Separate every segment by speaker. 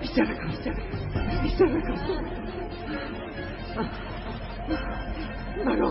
Speaker 1: بیچاره مرا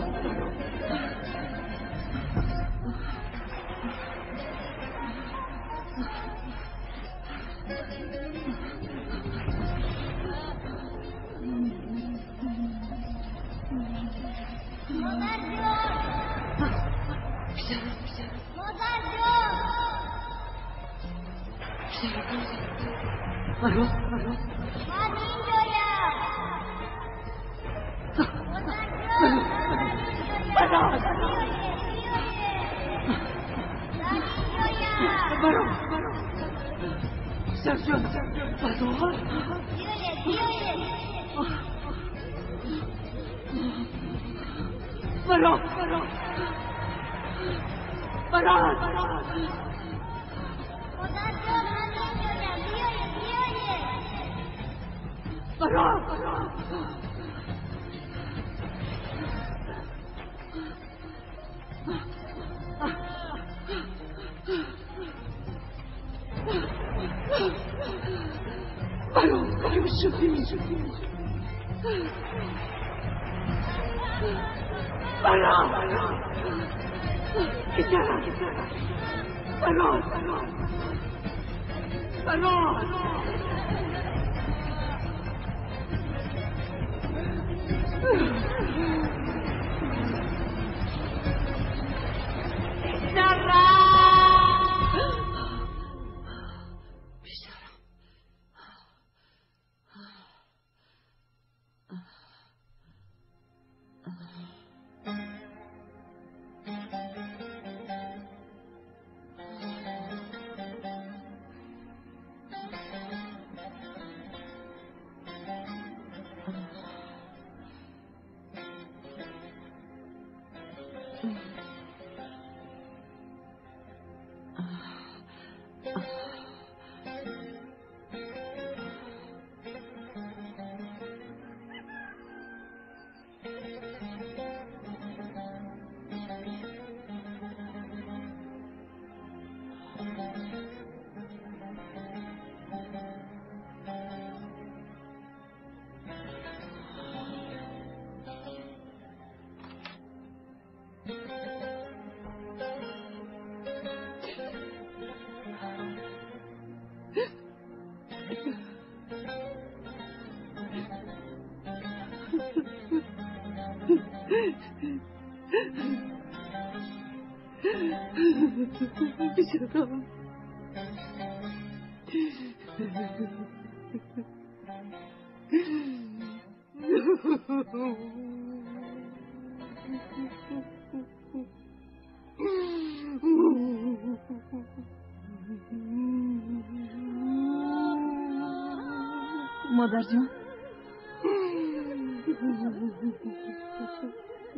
Speaker 2: مادر جان،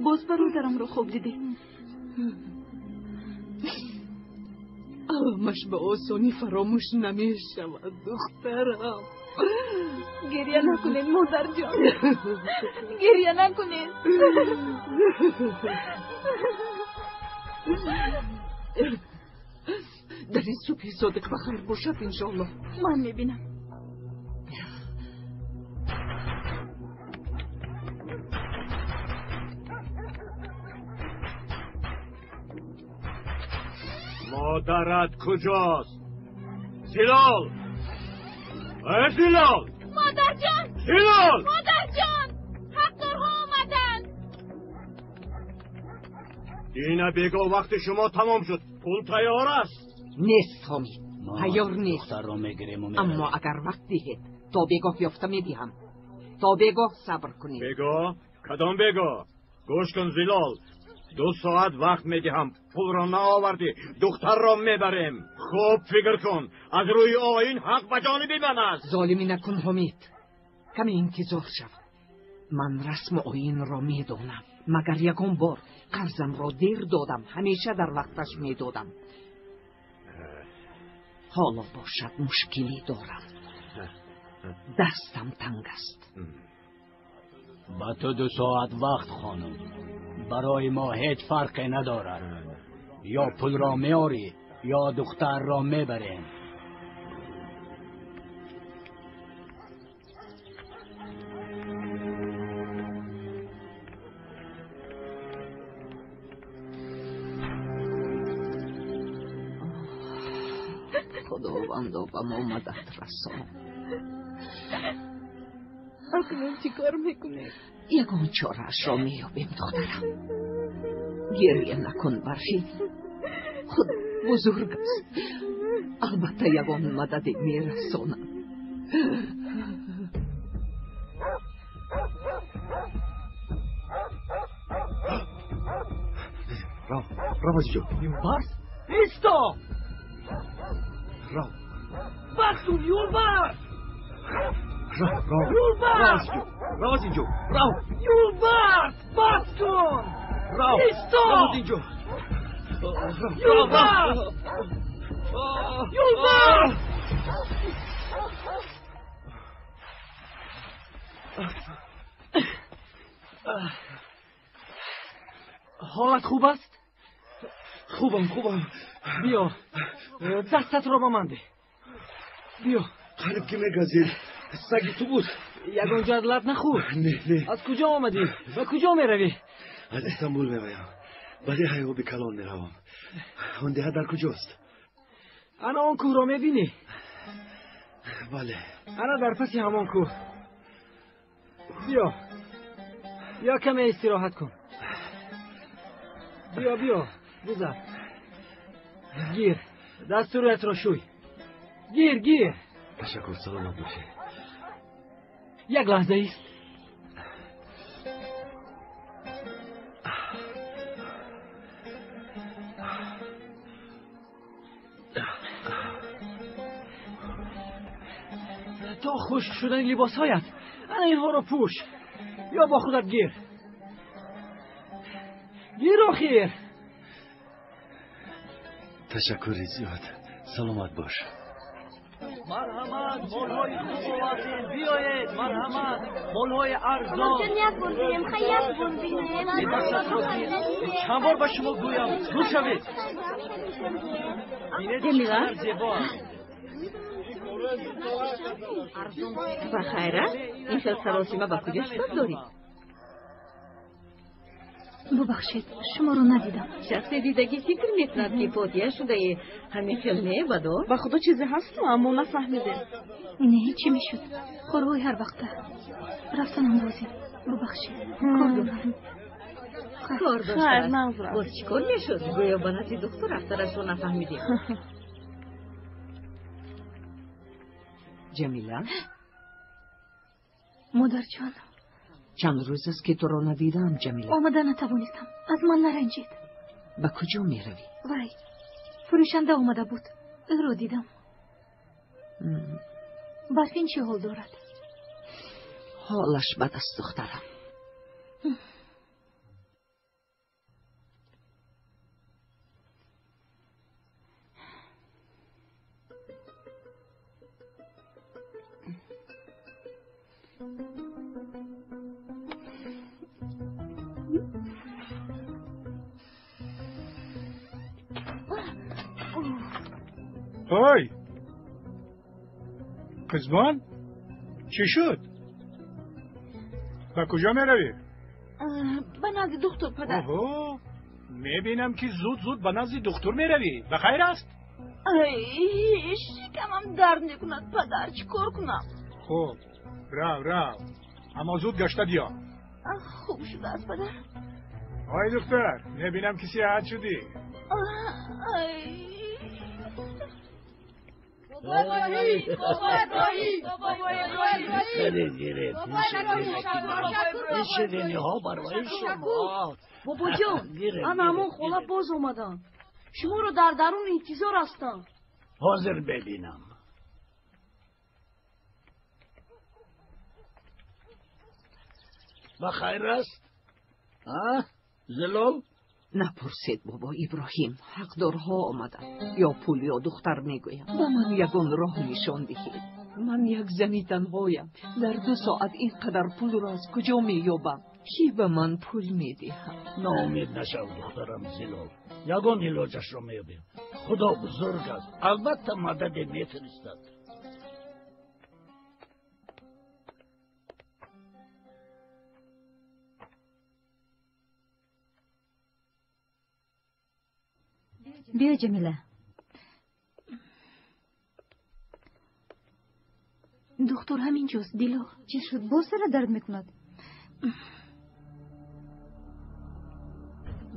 Speaker 2: باز برادرم رو خوب دیدی؟
Speaker 1: همش به آسانی فراموش نمی شود دخترم.
Speaker 2: گریه نکنین مادر جان، گریه نکنین.
Speaker 1: در این صبح صادق بخیر باشد انشالله.
Speaker 2: من میبینم.
Speaker 3: مادرت کجاست؟ زلال! زلال!
Speaker 2: مادر جان!
Speaker 3: زلال!
Speaker 2: مادر جان! حقدارها آمدن!
Speaker 3: دینا بگو وقت شما تمام شد. پول تیار است.
Speaker 1: نیست حامد، تیار نیست.
Speaker 4: اما اگر وقت دهید تا بگاه یافته میدیم. تا بگاه صبر کنید.
Speaker 3: بگو؟ کدام بگو؟ گوش کن زلال، 2 ساعت وقت میدهم. پول را نآوردی دختر را میبریم. خوب فکر کن، از روی آیین حق به جانب من است.
Speaker 4: ظالمی نکن حمید، کمی انتظار شو. من رسم آیین را میدانم. مگر یکم بار قرضم را دیر دادم، همیشه در وقتش میدادم. حالا باشد مشکلی دارم، دستم تنگ است.
Speaker 5: با تو 2 ساعت وقت خانم، برای ما هیچ فرقی ندارد. یا پول را میاری یا دختر را میبریم.
Speaker 4: خداوندا به ما مدد رسان.
Speaker 2: اکنون چی کار میکنی؟
Speaker 4: یگان چاره‌اش را میابیم دخترم. گریه نکن برفی، خود بزرگ است. البته یگان مدد میرساند.
Speaker 6: راو عزیز جون.
Speaker 5: یولبرز ایستا.
Speaker 6: راو
Speaker 5: بستون یولبرز.
Speaker 6: راو
Speaker 5: یولبرز.
Speaker 6: راو عزیز جون. راو
Speaker 5: یولبرز بستون.
Speaker 6: راو
Speaker 5: ایستا.
Speaker 6: عزیز جون.
Speaker 5: یولبرز. یولبرز. حالت خوب است؟
Speaker 6: خوبم.
Speaker 5: بیا دستت را با من ده. بیا.
Speaker 6: قلب که میگذید. سگی تو بود.
Speaker 5: یگان جدلت نخور.
Speaker 6: نه.
Speaker 5: از کجا آمدی؟ و کجا میروی؟
Speaker 6: از استانبول میایم. بعد هیو به کلان میروم. آن ده در کجاست؟
Speaker 5: انا آن کوه را میبینی؟
Speaker 6: بله.
Speaker 5: انا در پس همان کوه. بیا کمی استراحت کن. بیا بزن. گیر دست رویت را شوی. گیر.
Speaker 6: تشکر، سلامت باشه.
Speaker 5: یک لحظه ایست. تا خشک شدن لباسهایت، انا اینها را پوش. یا با خودت گیر آخیر.
Speaker 6: تشکر زیاد. سلامت باش.
Speaker 5: مرحمت، مولهای خوب آوردین. بیایید مرحمت، مولهای ارزان.
Speaker 2: یک بردیم خیلی بردیم.
Speaker 5: چند بار به شما گویم رو شوید.
Speaker 2: جمیله
Speaker 5: زیبا.
Speaker 2: بخیره؟ این خیلی سراسیمه به کجاش داری؟ ببخشید شما رو ندیدم.
Speaker 1: شخص دیدگی فکر میکند که فوتیه شده همین فیلمه بدو؟
Speaker 2: به خدا چیزی هست اما نفهمیدیم. نه چی میشد؟ خوروی هر وقته رفتنم بازی. ببخشید کار دارم.
Speaker 1: کار داشته
Speaker 2: خیر منظورم.
Speaker 1: باز چی کار میشد؟ گویا بناتی دختر رفترش رو نفهمیدیم.
Speaker 4: جمیله،
Speaker 2: مادر جان
Speaker 4: چند روز است که تو را ندیدم. جمیله،
Speaker 2: آمده نتوانستم. از من نرنجید.
Speaker 4: به کجا میروی؟
Speaker 2: وای فروشنده آمده بود، او را دیدم. برفین چه حال دارد؟
Speaker 4: حالش بد است دخترم.
Speaker 7: های قزمان چی شد؟ به کجا می روی؟
Speaker 2: به نزد دکتر پدر.
Speaker 7: اوه میبینم که زود به نزد دکتر می روی. بخیر است؟
Speaker 2: شکمم درد میکند پدر، چی کار کنم؟
Speaker 7: خوب رو اما زود گشته بیا.
Speaker 2: خوب شده است پدر.
Speaker 7: آی دکتر میبینم که صحت شدی.
Speaker 5: شدنی ها برای شما.
Speaker 2: بابا جان من همون خاله باز اومدم. شما رو در درون انتظار هستم.
Speaker 5: حاضر ببینم. بخیر است؟ زلال؟
Speaker 4: نپرسید بابا ابراهیم، حقدارها آمدن. یا پول یا دختر میگویم. با من یگان راه نشان دهید. من یک زنی تنهایم. در 2 ساعت اینقدر پول را از کجا مییابم؟ کی به من پول میدهد؟
Speaker 5: ناامید نشو دخترم زلال. یگان علاجش را میابیم. خدا بزرگ است. البته مدد میفرستد.
Speaker 2: بیا جمیله. دکتر همینجاست دیلو.
Speaker 8: چی شد؟ باز سر درد میکند؟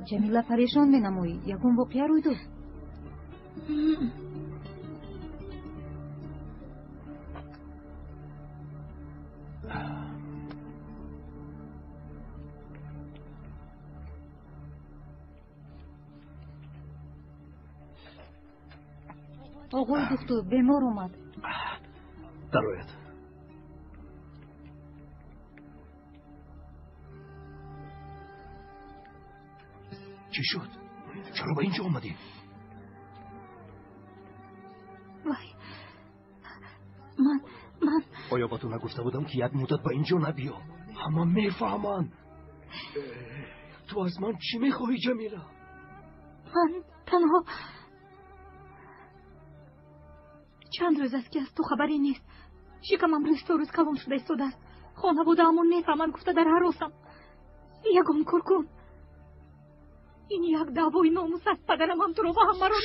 Speaker 8: جمیله پریشان مینمایی. یکم واقعه روی دو. آقای دکتر بیمار اومد.
Speaker 6: درآید. چی شد؟ چرا به اینجا اومدی؟
Speaker 2: وای من
Speaker 6: آیا با تو نگفته بودم که یک مدت به اینجا نبیا؟ همه میفهمن. تو از من چی میخواهی جمیله؟
Speaker 2: من تنها چند روز است که از تو خبری نیست. شکمم روز کلان شده ایستاده است. خانواده همون میفهمن گفته در حراسم. یگان کرکون. این یک دعوای ناموس است. پدرم هم تو رو با هم مرا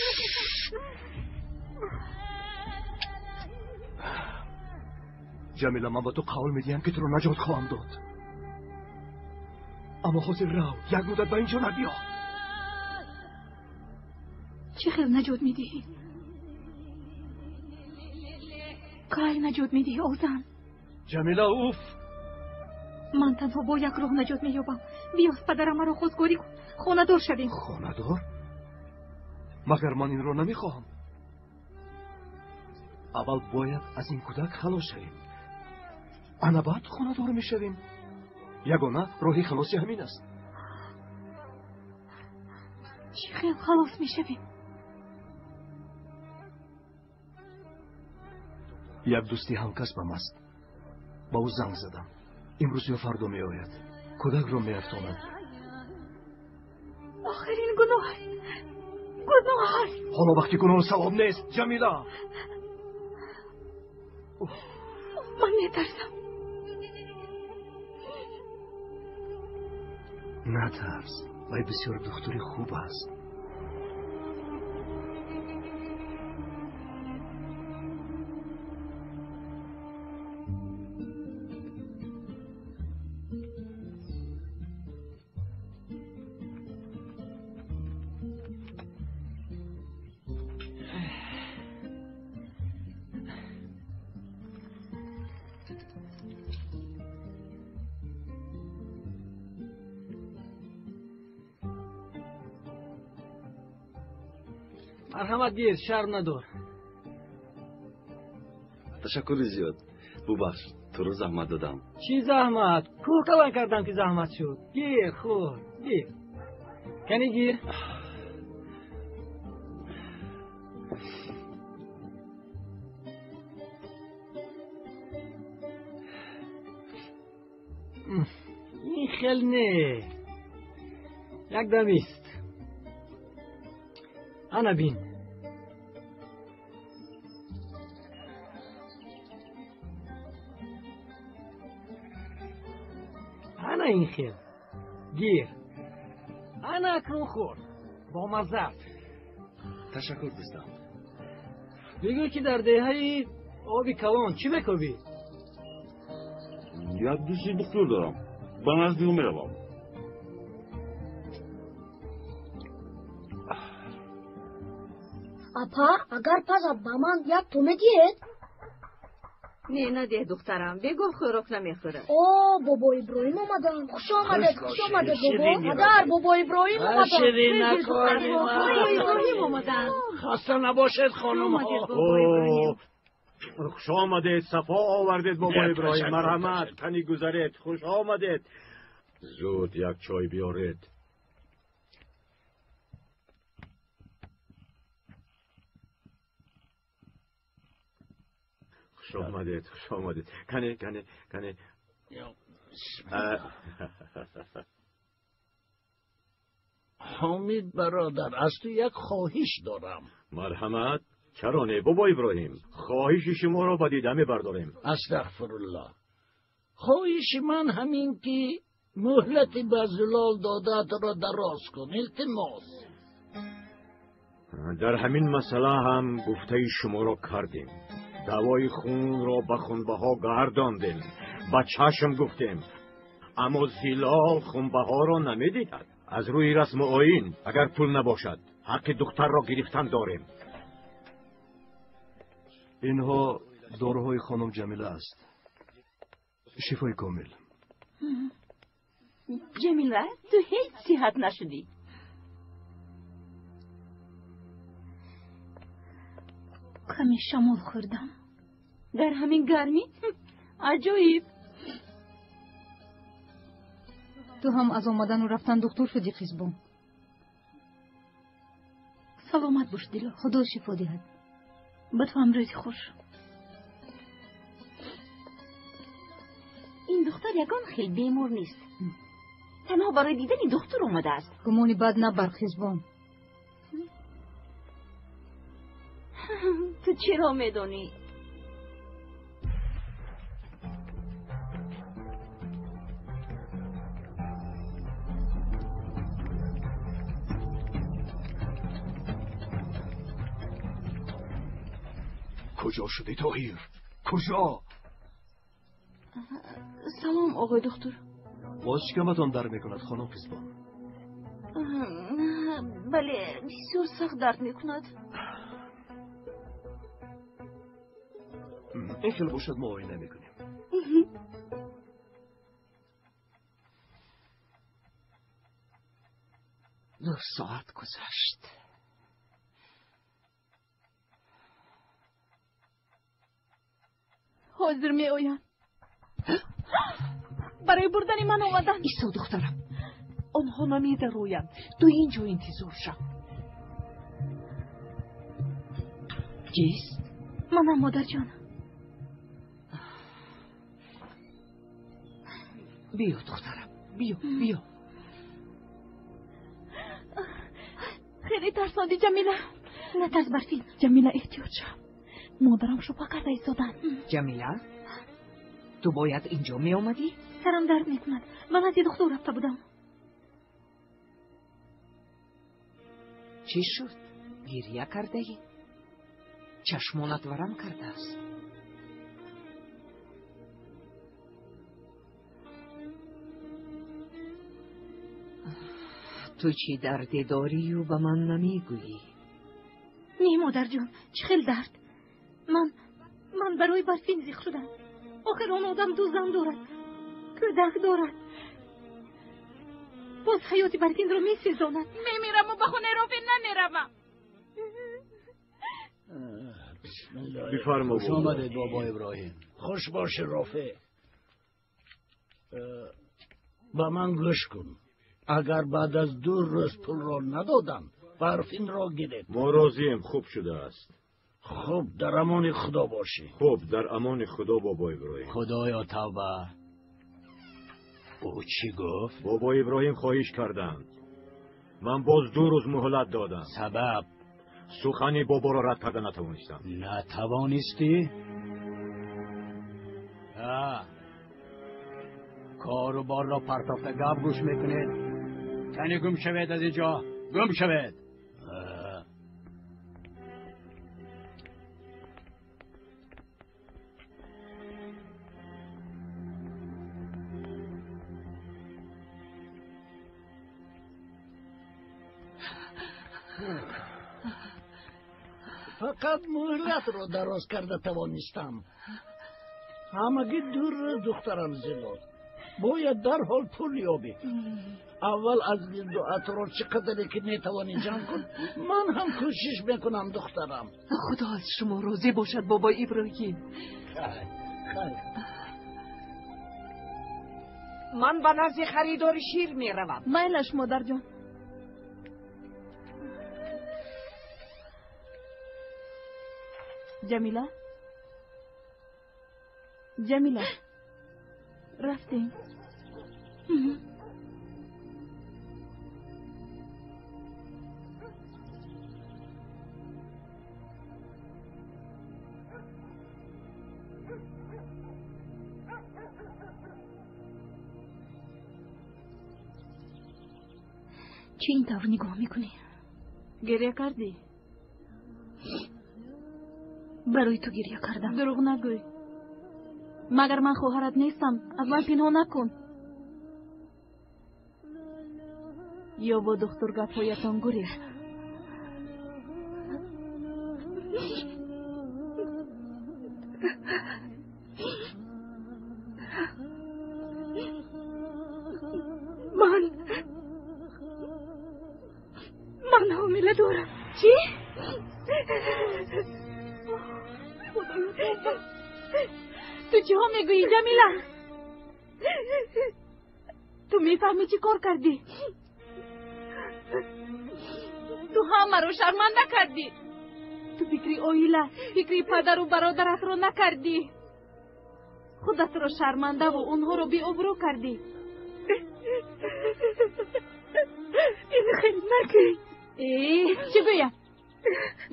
Speaker 6: جمیله من با تو قول میدیم که تو رو نجات خواهم داد. اما حاضر رو یک مدت به اینجا نبیا.
Speaker 2: چه خیل نجات میدی؟ کای نجات میدی اوزن؟
Speaker 6: جمیله اوف.
Speaker 2: من تنها با یک راه نجات مییابم. بیا پدرم مرا خودگاری کن. خانه دار شویم.
Speaker 6: خانه دار؟ مگر من این رو نمیخواهم. اول باید از این کودک خلاص شویم. انا بعد خانه دار میشویم. یگانه راهی خلاصی همین است.
Speaker 2: چی خیل خلاص میشویم؟
Speaker 6: یک دوستی همکسبم است. با او زنگ زدم. امروز یا فردا می آید. کودک رو می افتاند.
Speaker 2: آخرین گناه است.
Speaker 6: حالا وقتی گناه ثواب نیست جمیله.
Speaker 2: من میترسم.
Speaker 6: نترس. وی بسیار دختری خوب است.
Speaker 9: مرحمت گیر شرم ندار.
Speaker 6: تشکر زیاد. ببخش تو رو زحمت دادم.
Speaker 9: چی زحمت؟ کوکلان کردم که زحمت شد. گیر خور گیر. کنی گیر. این خیل نه. یک دمیست. انا بین. انا این خیل. گیر. انا اکنون خور. با مزد.
Speaker 6: تشکر دوستم.
Speaker 9: بگو که در دهه آبی کلان چی بکوبی؟
Speaker 3: یک دوستی دکتر دارم. به نزد او میروم.
Speaker 10: اپا اگر پس با من یک تو میدید؟
Speaker 1: نه نده دخترم. بگو خوراک نمیخوره.
Speaker 10: اوه بابا ابراهیم اومدن. خوش آمدید بابا. مادر بابا ابراهیم اومدن.
Speaker 5: شیرین نکنیم.
Speaker 1: ابراهیم اومدن.
Speaker 5: خسته نباشید خانم ها.
Speaker 3: خوش آمدید. صفا آوردید بابا ابراهیم. مرحمت. کنی گذارید. خوش آمدید. زود یک چای بیارید. خوش آمدید. کنه.
Speaker 5: حامد برادر از تو یک خواهش دارم.
Speaker 3: مرحمت. چرا نه بابا ابراهیم؟ خواهش شما را با دیدن برداریم.
Speaker 5: استغفرالله. خواهش من همین که مهلت به زلال دادت را دراز کن. التماس.
Speaker 3: در همین مسئله هم گفته شما را کردیم. دوای خون را به خونبها گرداندیم، با چشم گفتیم، اما زیلال خونبها را نمیدهد. از روی رسم و آیین اگر پول نباشد حق دختر را گرفتن داریم.
Speaker 6: اینها داروهای خانم جمیله است. شفای کامل.
Speaker 11: جمیله تو هیچ صحت نشدی.
Speaker 2: کمی شمال خوردم
Speaker 11: در همین گرمی؟ عجایب.
Speaker 8: تو هم از آمدن و رفتن دکتر شدی خیزبان.
Speaker 2: سلامت باش دیلا.
Speaker 8: خدا شفا دهد.
Speaker 2: به تو هم روزی خوش.
Speaker 11: این دختر یکان خیلی بیمار نیست. تنها برای دیدن دکتر اومده است.
Speaker 8: گمانی بد نبر خیزبان.
Speaker 11: تو چرا میدونی؟
Speaker 6: کجا شدی طاهیر؟ کجا؟
Speaker 11: سلام آقای دکتر.
Speaker 6: باز شکمتان در میکند خانم خیزبان؟
Speaker 11: بله بسیار سخت درد میکند.
Speaker 6: این خیلی باشد ما آینه میکنیم.
Speaker 4: 2 ساعت گذشت.
Speaker 2: حاضر می آیم. برای بردن من آمدن.
Speaker 4: ایسا دخترم، آنها نمیده رویم. تو اینجا انتظار شو. کیست؟
Speaker 2: منم مادر جان.
Speaker 4: بیا دخترم، بیا.
Speaker 2: خیلی ترساندی جمیله. نترس برفین. جمیله احتیاط شو. مادرم شپا کرده ایستادن.
Speaker 4: جمیله تو باید اینجا می آمدی؟
Speaker 2: سرم درد میکند. من از دکتر رفته بودم.
Speaker 4: چی شد؟ گریه کرده ای؟ چشمانت ورم کرده است. تو چی دردی داری و به من نمیگویی؟
Speaker 2: نه مادر جان، چه خیلی درد. من برای برفین زیخ شدم. آخر آن آدم 2 زن دارد، کودک دارد. باز حیات برفین را می سیزاند. میمیرم و به خونه رافین نمیروم.
Speaker 5: بسم الله.
Speaker 3: بفرما
Speaker 5: خوش آمدید بابا ابراهیم. خوش باشه رافع. با من گوش کن. اگر بعد از 2 روز پول را ندادم برفین را گرفت.
Speaker 3: ما راضیم، خوب شده است.
Speaker 5: خب در امان خدا باشی.
Speaker 3: خب در امان خدا بابا ابراهیم.
Speaker 5: خدایا توبه. او چی گفت؟
Speaker 3: بابا ابراهیم خواهش کردند. من باز 2 روز مهلت دادم.
Speaker 5: سبب؟
Speaker 3: سخنی بابا را رد کرده نتوانستم.
Speaker 5: نتوانستی؟ کار و بار را پرتافته گپ گوش میکنید. تنی گم شوید از اینجا. گم شوید. فقط مهلت را دراز کرده توانستم. همگی دور دخترم زلال. باید در حال پول یابی. اول از گرد و اطراف چقدر که میتوانی جمع کن. من هم کوشش میکنم دخترم.
Speaker 4: خدا از شما راضی باشد بابا ابراهیم.
Speaker 5: خیر.
Speaker 4: من به نزد خریدار شیر میروم.
Speaker 2: میلش مادر جان. جمیله رفتیم. چه این طور نگاه میکنی؟ گریه کردی؟ برای تو گریه کردم. دروغ نگوی. مگر من خواهرت نیستم؟ از من پنهان نکن. یا با دکتر گپ‌هایتان گریز. من حامله دارم. چی؟ تو چی ها میگویی جمیله؟ تو میفهمی چی کار کردی؟ تو همه رو شرمنده کردی. تو فکری اویله، فکری پدر و برادرت رو نکردی. خودت رو شرمنده و اونها رو بی ابرو کردی. این خیلی نگوی. چی گویم؟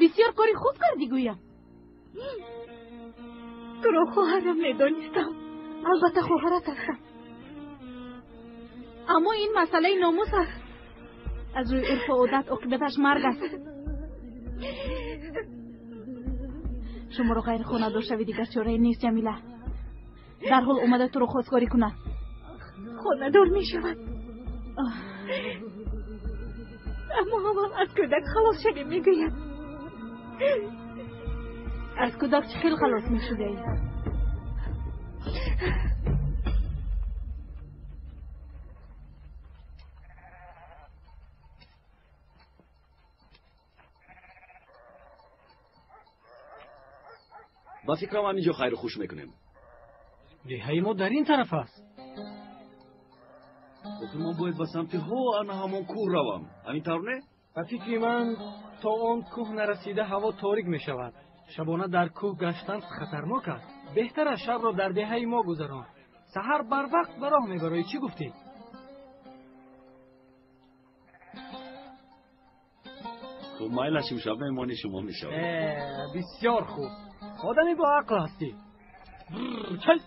Speaker 2: بسیار کاری خود کردی گویم. تو رو خواهرم میدانستم. البته خواهرت هستم. اما این مسئله ناموس است. از روی عرف و عادت عاقبتش مرگ است. شما رو غیر خانه‌دار شوی دیگر چاره نیست جمیله. در حال اومده تو رو خواستگاری کنه. خانه‌دار می شود. اما اول از کودک خلاص شوی میگوید. از کودک چه خیلی خلاص می شده ای؟
Speaker 12: با فکرم همینجا خیر و خوش میکنیم.
Speaker 9: دهه ما در این طرف است.
Speaker 12: خب من باید به سمت آن همون کوه روم. همین طور نه؟
Speaker 9: به فکر من تا آن کوه نرسیده هوا تاریک می شود. شبانه در کوه گشتن خطرناک است. بهتر است شب را در دهه ما گذران. سحر بر وقت به راه میبرایی. چی گفتی؟
Speaker 12: خب مایلشیم شب میمانی شما میشود.
Speaker 9: بسیار خوب. آدمی با عقل هستی. چل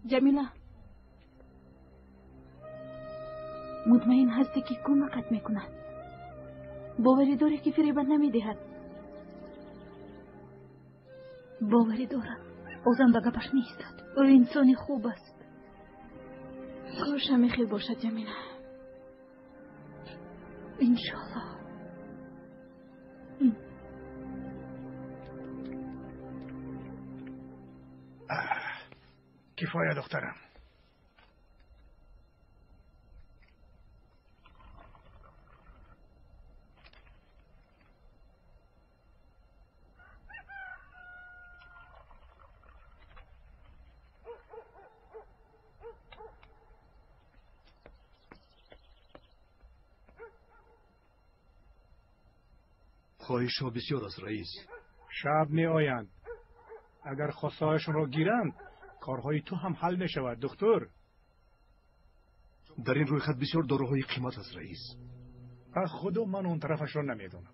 Speaker 2: جمیله، مطمئن هستی که کمکت میکند؟ باوری داری که فریبت نمیدهد؟ باوری دارم. اوزم به گپش نیستد. او انسانی خوب است. کارش همی خیر باشد جمیله. انشالله.
Speaker 7: کفایه دخترم.
Speaker 6: خواهش ها بسیار است رئیس.
Speaker 7: شب می آیند. اگر خواستهایشون را گیرند کارهای تو هم حل می شود دکتر.
Speaker 6: در این روی خط بسیار داروهای قیمت است رئیس.
Speaker 7: خدا من اون طرفش را نمیدونم.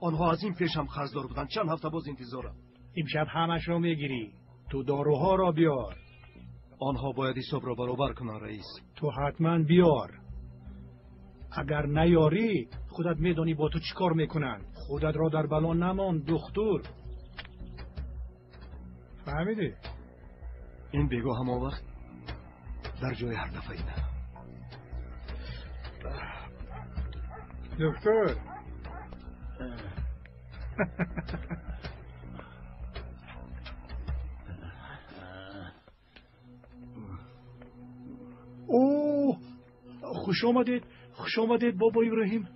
Speaker 6: آنها از این پیش هم قرضدار بودند. چند هفته باز انتظارم.
Speaker 7: امشب همش را میگیری. تو داروها را بیار.
Speaker 6: آنها باید حساب را برابر کنند رئیس.
Speaker 7: تو حتما بیار. اگر نیاری خودت میدانی با تو چی کار میکنن. خودت را در بلا نمان دکتر. فهمیدی؟
Speaker 6: این بگو همه وقت در جای هر دفعه اینه.
Speaker 7: دکتر اوه خوش آمدید بابا ابراهیم.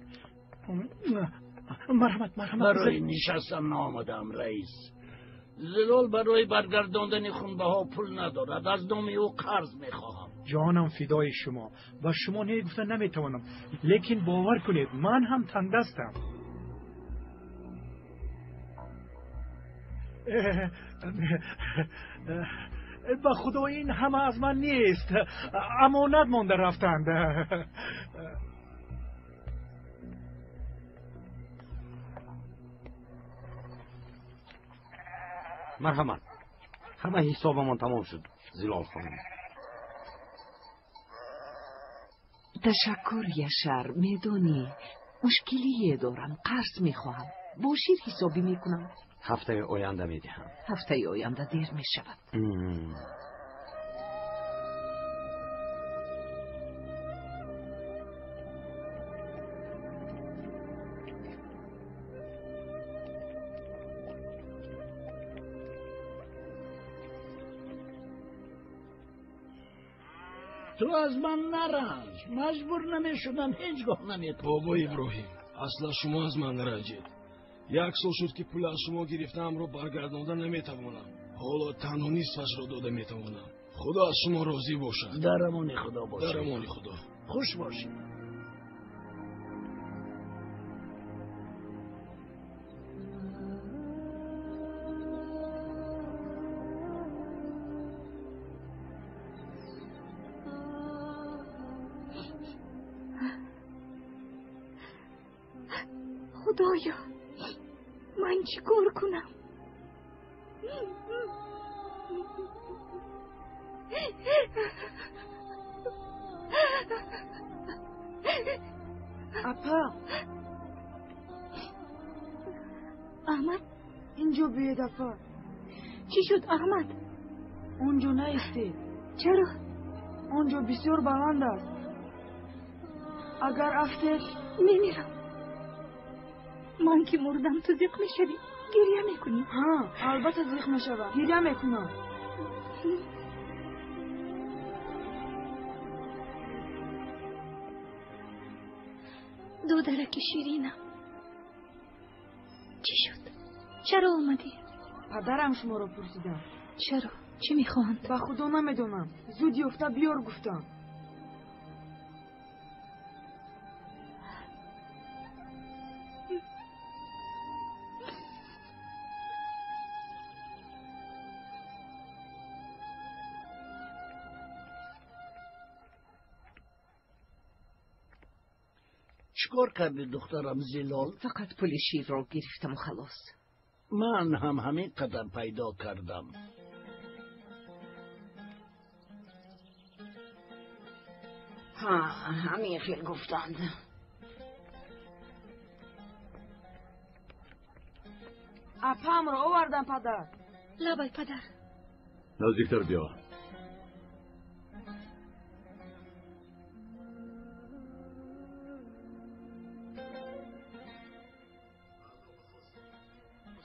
Speaker 7: مرحمت
Speaker 5: برای نشستن آمدم رئیس. زلال برای برگرداندن خونبه ها پول ندارد. از نام او قرض میخواهم.
Speaker 7: جانم فدای شما. و شما نگفتن نمیتوانم. لیکن باور کنید من هم تنگ دستم. به خدا این همه از من نیست. امانت مانده رفتند.
Speaker 3: مرحمت. همه حسابمان تمام شد زلال خانم.
Speaker 4: تشکر یشر. میدونی مشکلی دارم، قرض میخواهم. با شیر حسابی میکنم.
Speaker 3: هفته آینده میدهم.
Speaker 4: هفته آینده دیر میشود.
Speaker 5: تو از من نرنج. مجبور نمیشدم هیچگاه نمیتونم.
Speaker 13: بابا ابراهیم اصلا شما از من نرنجید. یک سال شد که پول از شما گرفتم رو برگردانده نمیتوانم. حالا تنها نیستش را داده میتوانم. خدا از شما راضی باشد.
Speaker 5: در امان خدا باشد.
Speaker 13: در امان خدا.
Speaker 5: خوش باشید.
Speaker 2: خدایا من چی کار کنم؟
Speaker 14: اپا
Speaker 2: احمد
Speaker 14: اینجا بیه دفعه.
Speaker 2: چی شد احمد؟
Speaker 14: اونجا نیستی.
Speaker 2: چرا؟
Speaker 14: اونجا بسیار بلند است. اگر افتاد
Speaker 2: نمیرم. من که مردم تو زخم میشوی گریه میکنی؟
Speaker 14: ها البته زخم میشوم، گریه میکنم.
Speaker 2: دودرک شیرینم چی شد؟ چرا آمدی؟
Speaker 14: پدرم شما را پرسیدم.
Speaker 2: چرا؟ چی میخواهند؟
Speaker 14: به خدا نمیدونم. زود یافته بیار گفتم.
Speaker 5: چیکار کردی دخترم زلال؟
Speaker 4: فقط پول شیر را گرفتم و خلاص.
Speaker 5: من هم همین قدر پیدا کردم.
Speaker 11: ها همین خیلی گفتند.
Speaker 14: اپام را آوردم پدر.
Speaker 2: لبای پدر
Speaker 3: نزدیکتر بیا.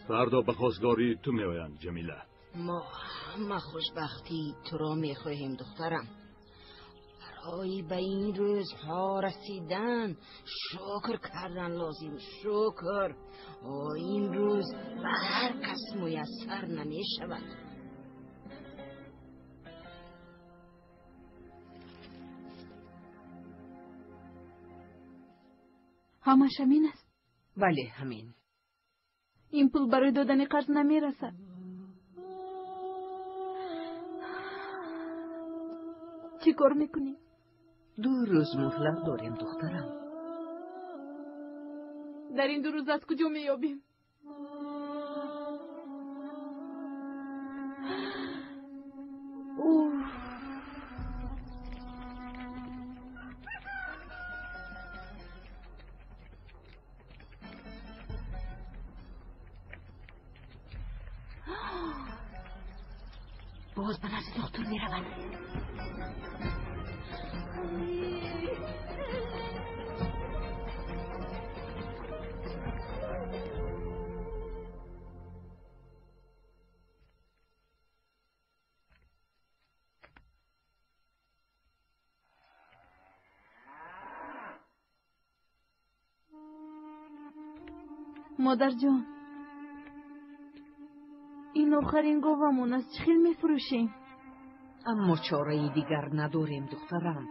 Speaker 3: فردا به خواستگاری تو میآیند جمیله.
Speaker 11: ما خوشبختی تو را میخواهیم دخترم. برای به این روزها رسیدن شکر کردن لازم. شکر این روز به هر کس میسر نمی شود.
Speaker 2: همش همین است؟
Speaker 4: بله همین.
Speaker 2: این پول برای دادن قرض نمیرسد. چی کار میکنی؟
Speaker 4: 2 روز مهلت داریم دخترم.
Speaker 2: در این 2 روز از کجا میابیم؟
Speaker 11: باز به نزد دکتر میروند.
Speaker 2: مادر جان این آخرین گاومون است. چه خیلی میفروشیم؟
Speaker 4: اما چاره دیگر نداریم دخترم.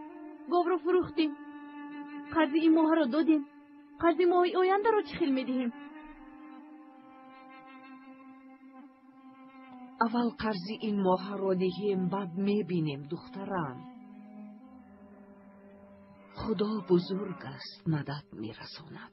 Speaker 2: گاو رو فروختیم، قرض این ماه رو دادیم، قرض ماه آینده رو چه خیلی میدهیم؟
Speaker 4: اول قرض این ماه رو دهیم بعد میبینیم دخترم. خدا بزرگ است مدد میرساند.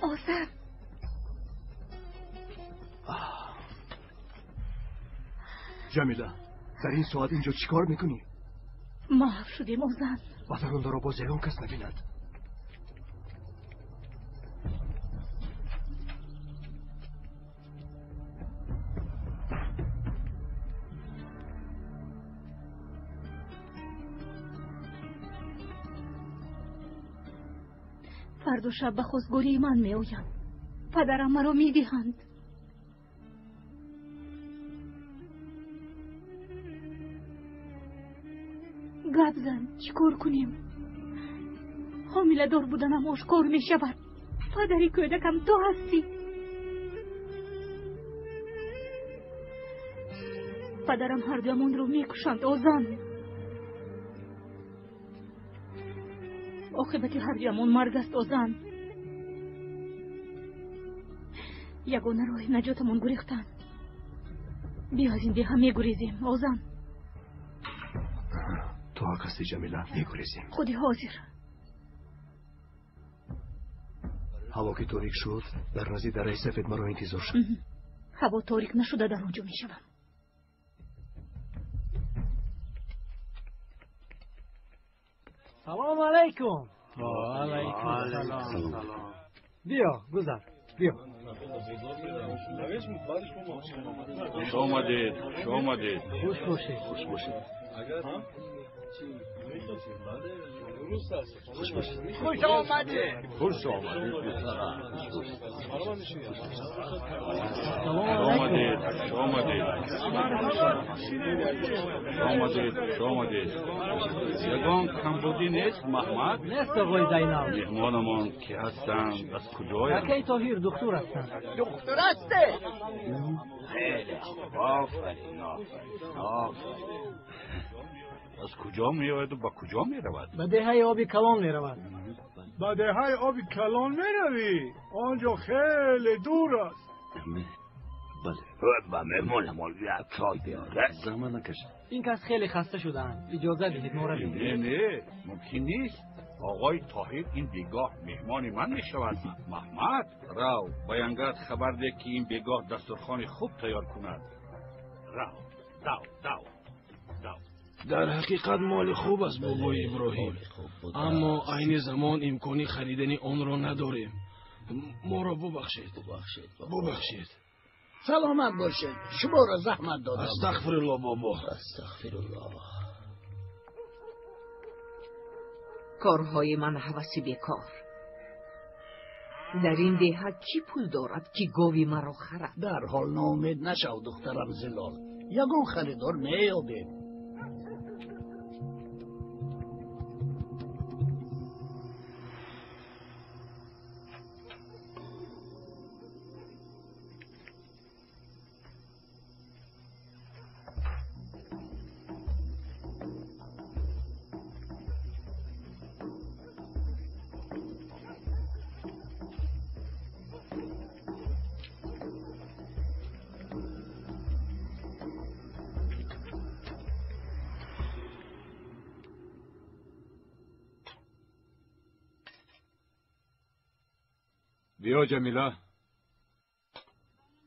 Speaker 2: آذر
Speaker 6: جمیله در این ساعت اینجا چیکار میکنی؟
Speaker 2: محو شدیم آذر.
Speaker 6: بدروندا را باز اون کس نبیند.
Speaker 2: فردا شب به خواستگاری من می آیم. پدرم مرا می دهند. گپ زن چیکار کنیم؟ حامله دار بودنم آشکار می شود. پدری کودکم تو هستی. پدرم هر دومون رو می کشند آزان. عاقبت هر دومون مرگ است آزان. یگانه راه نجاتمون گریختن. بیا از این دیه می گریزیم آزان.
Speaker 6: تو حق هستی جمیله، میگریزیم.
Speaker 2: خودی حاضر.
Speaker 6: هوا که تاریک شد در نزدیک دره سفید مرا انتظار شد.
Speaker 2: هوا تاریک نشده در اونجا میشوم.
Speaker 9: سلام علیکم. علیکم سلام. بیا گذر بیا.
Speaker 12: خوش آمدید.
Speaker 9: خوش باشید.
Speaker 12: خوش باشید.
Speaker 5: خوش آمدید.
Speaker 12: خوش آمدید. یگان کمبودی نیست محمد؟
Speaker 9: نیست آقای زینال.
Speaker 12: مهمانمان که هستند از کجایند؟
Speaker 9: حکی طاهر دکتر هستند.
Speaker 5: دکتر هسته؟
Speaker 12: خیلی آفرین. از کجا می آید و با کجا می رود؟
Speaker 9: به دهه آبی کلان می رود.
Speaker 7: به دهه آبی کلان می روی؟ آنجا خیلی دور است.
Speaker 12: بله. با مهمانمان یک چای بیاره. زمان نکش.
Speaker 9: این کس خیلی خسته شدند. اجازه دهید ما رویم.
Speaker 12: نه ممکن نیست. آقای طاهر این بیگاه مهمان من می شود. محمد رو بیانگرد خبر ده که این بیگاه دسترخوان خوب تیار کند. رو.
Speaker 13: در حقیقت مال خوب است بابای ابراهیم، اما عین زمان امکانی خریدن آن را نداریم. ما را ببخشید.
Speaker 5: سلامت باشید. شما را زحمت دادم.
Speaker 13: استغفرالله بابا.
Speaker 4: استغفرالله. کارهای من هوسی بیکار. در این دهه کی پول دارد که گاوی مرا خرد؟
Speaker 5: در حال ناامید نشو دخترم زلال. یگان خریدار میابیم.
Speaker 3: بیا جمیله.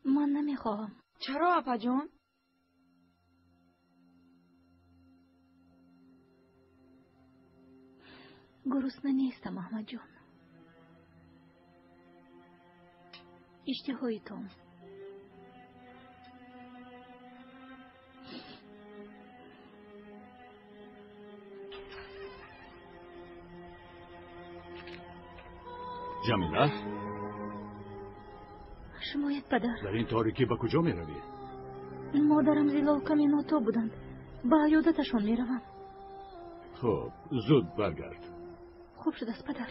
Speaker 2: من نمیخواهم.
Speaker 14: چرا اپا جان؟
Speaker 2: گرسنه نیستم احمد جان. اشتهای تو.
Speaker 3: جمیله
Speaker 2: شمایت پدر.
Speaker 3: در این تاریکی به کجا می روی؟
Speaker 2: مادرم زیلا و کمی ناتا بودند. به عیادتشان می روم.
Speaker 3: خب زود برگرد.
Speaker 2: خوب شد است پدر.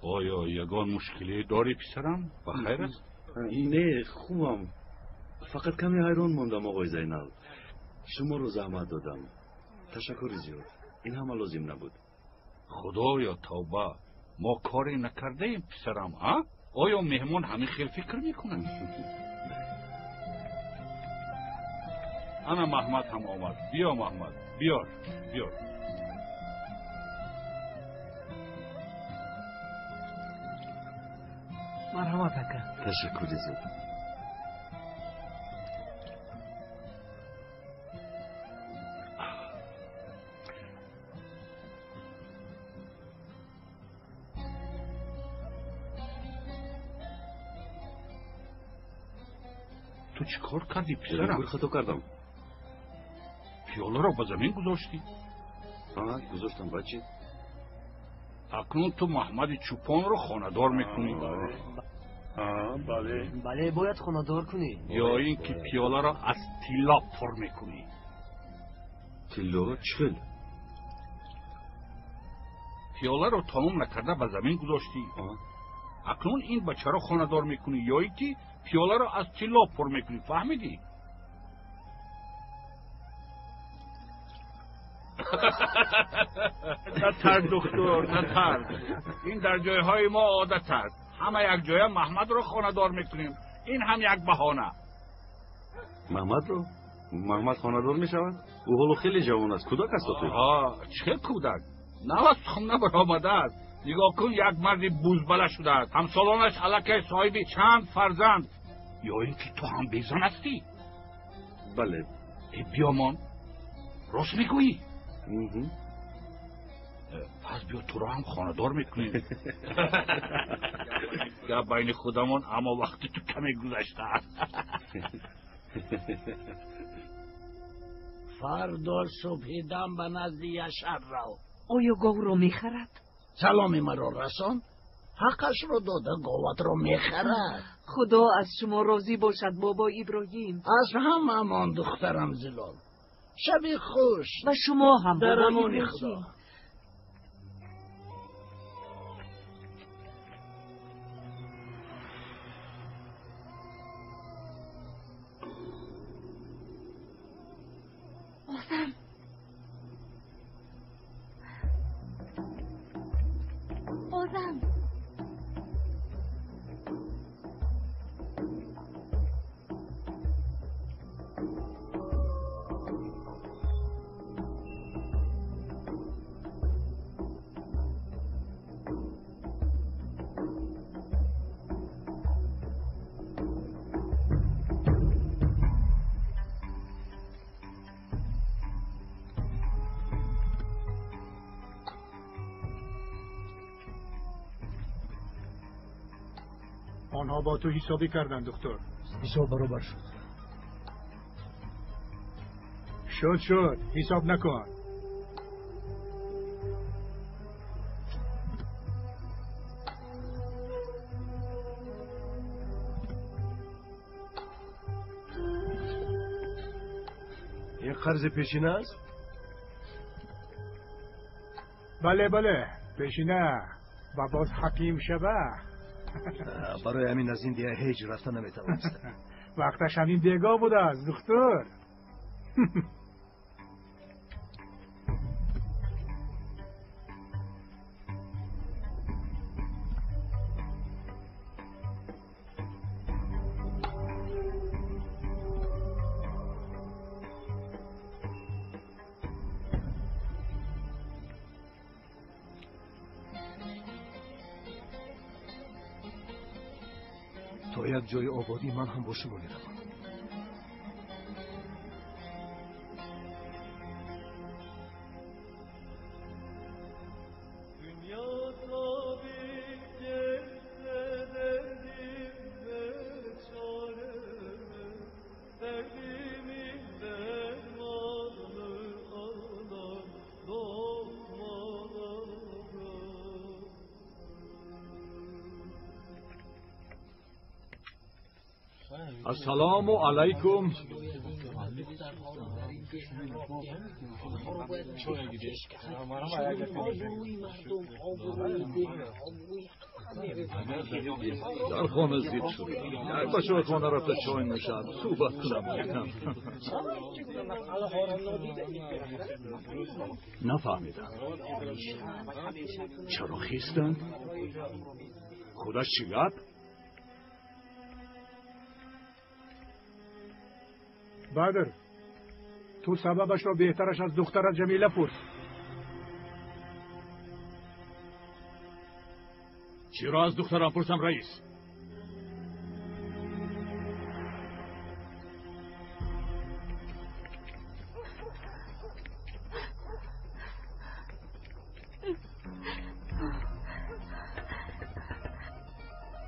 Speaker 12: آیا یگان مشکلی داری پسرم؟ بخیر است؟
Speaker 15: نه خوبم. فقط کمی حیران ماندم آقای زینال. شما رو زحمت دادم. تشکر زیاد. این همه لازم نبود.
Speaker 12: خدایا توبه. ما کاری نکرده ایم پسرم ها؟ آیا مهمان همین خیل فکر میکنن؟ انا محمد هم آمد. بیا محمد، بیار بیار.
Speaker 9: مرحمت اکا.
Speaker 15: تشکری زد.
Speaker 12: تو چی کار کردی پسرم؟
Speaker 15: خطا کردم.
Speaker 12: پیاله را به زمین گذاشتی؟
Speaker 15: گذاشتم بچه.
Speaker 12: اکنون تو محمد چوپان رو خانه‌دار میکنی؟
Speaker 15: بله.
Speaker 6: بله باید خانه‌دار کنی.
Speaker 12: یا اینکه پیاله را از طلا پر میکنی؟
Speaker 15: طلا چخل؟
Speaker 12: پیاله رو تمام نکرده به زمین گذاشتی. اکنون این بچه را خانه‌دار میکنی یا اینکه پیاله را از طلا پر میکنی؟ فهمیدی؟ نترس دکتر، نترس. این در جایهای ما عادت است. همه یک جای محمد رو خانه‌دار میکنیم. این هم یک بهانه.
Speaker 15: محمد رو؟ محمد خانه‌دار میشود؟ او حالا خیلی جوان است. کودک است تو.
Speaker 12: چه کودک؟ نوست خونه برآمده است. نگاه کن یک مردی بوزبله شده است. همسالانش الکی صاحب چند فرزند. یا اینکه تو هم بیزن هستی؟
Speaker 15: بله.
Speaker 12: ای بیامان، راست میگویی؟ پس بیا تو را هم خانه‌دار میکنیم. گپ بین خودمان، اما وقتی تو کمی گذشته است.
Speaker 5: فردا صبح دم به نزد یشر رو.
Speaker 4: آیا گاو را میخرد؟
Speaker 5: سلامی مرا رسان. حقش رو داده گاوت رو میخرد.
Speaker 4: خدا از شما راضی باشد بابا ابراهیم.
Speaker 5: از هم امان دخترم زلال. شب خوش.
Speaker 4: و شما هم
Speaker 5: در
Speaker 4: بابا
Speaker 5: امان
Speaker 4: ابراهیم.
Speaker 5: خدا.
Speaker 2: آزم آزم
Speaker 7: آنها با تو حسابی کردن دکتر.
Speaker 6: حساب برابر شد.
Speaker 7: شد حساب نکن.
Speaker 6: این قرض پیشینه است؟
Speaker 7: بله پیشینه و باز حکیم شبه.
Speaker 6: برای همین از این دیگه هیچ رفتن نمیتوانستم.
Speaker 7: وقتش همین دیگاه بوده است دکتر.
Speaker 6: تا یک جای آبادی من هم با شما میروم.
Speaker 3: السلام علیکم. در خانه زیر شد. یک بچه خانه رفته چای نوشد. صحبت کنم. نفهمیدم. چرا خیستند؟ خودش چی گفت؟
Speaker 7: بدر تو سببش را بهترش از دخترت جمیله پرس.
Speaker 3: چرا از دخترم پرسم رئیس؟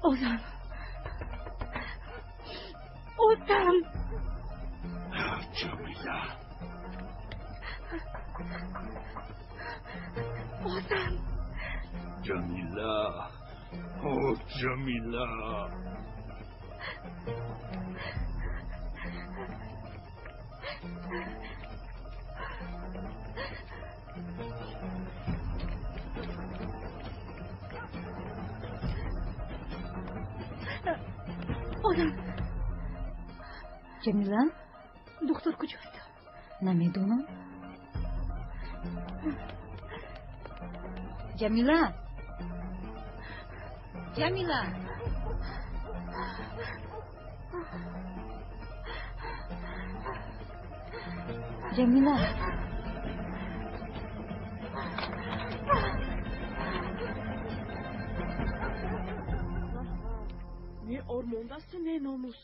Speaker 2: اوزم
Speaker 12: جمیله جمیله او جمیله
Speaker 8: جمیله
Speaker 2: دختر کجاست؟
Speaker 8: نمیدونم. جمیله جمیله جمیله
Speaker 14: نه آرمانده است نه ناموس.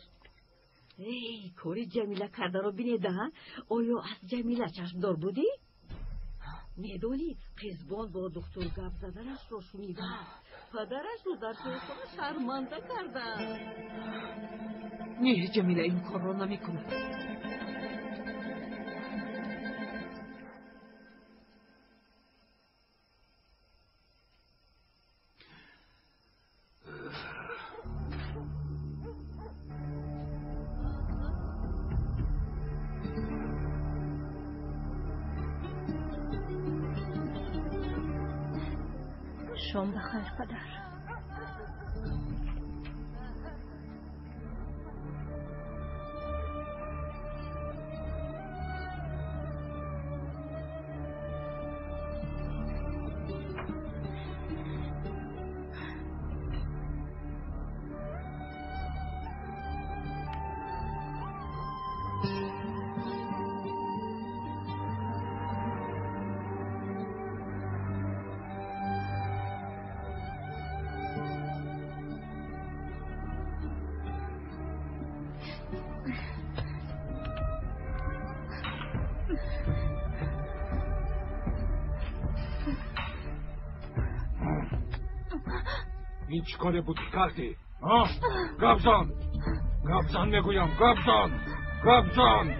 Speaker 1: ای کاری جمیله کرده رو بینیده ها؟ آیا از جمیله چشم دار بودی؟ میدونی قزبان با دکتر گپ زدنش رو شنیده، پدرش رو در تلفن شرمنده کرده.
Speaker 4: نه جمیله این کار رو نمی کنه.
Speaker 2: شام بخیر پدر.
Speaker 3: این چی کاره بود کردی؟ گبزان میگویم گبزان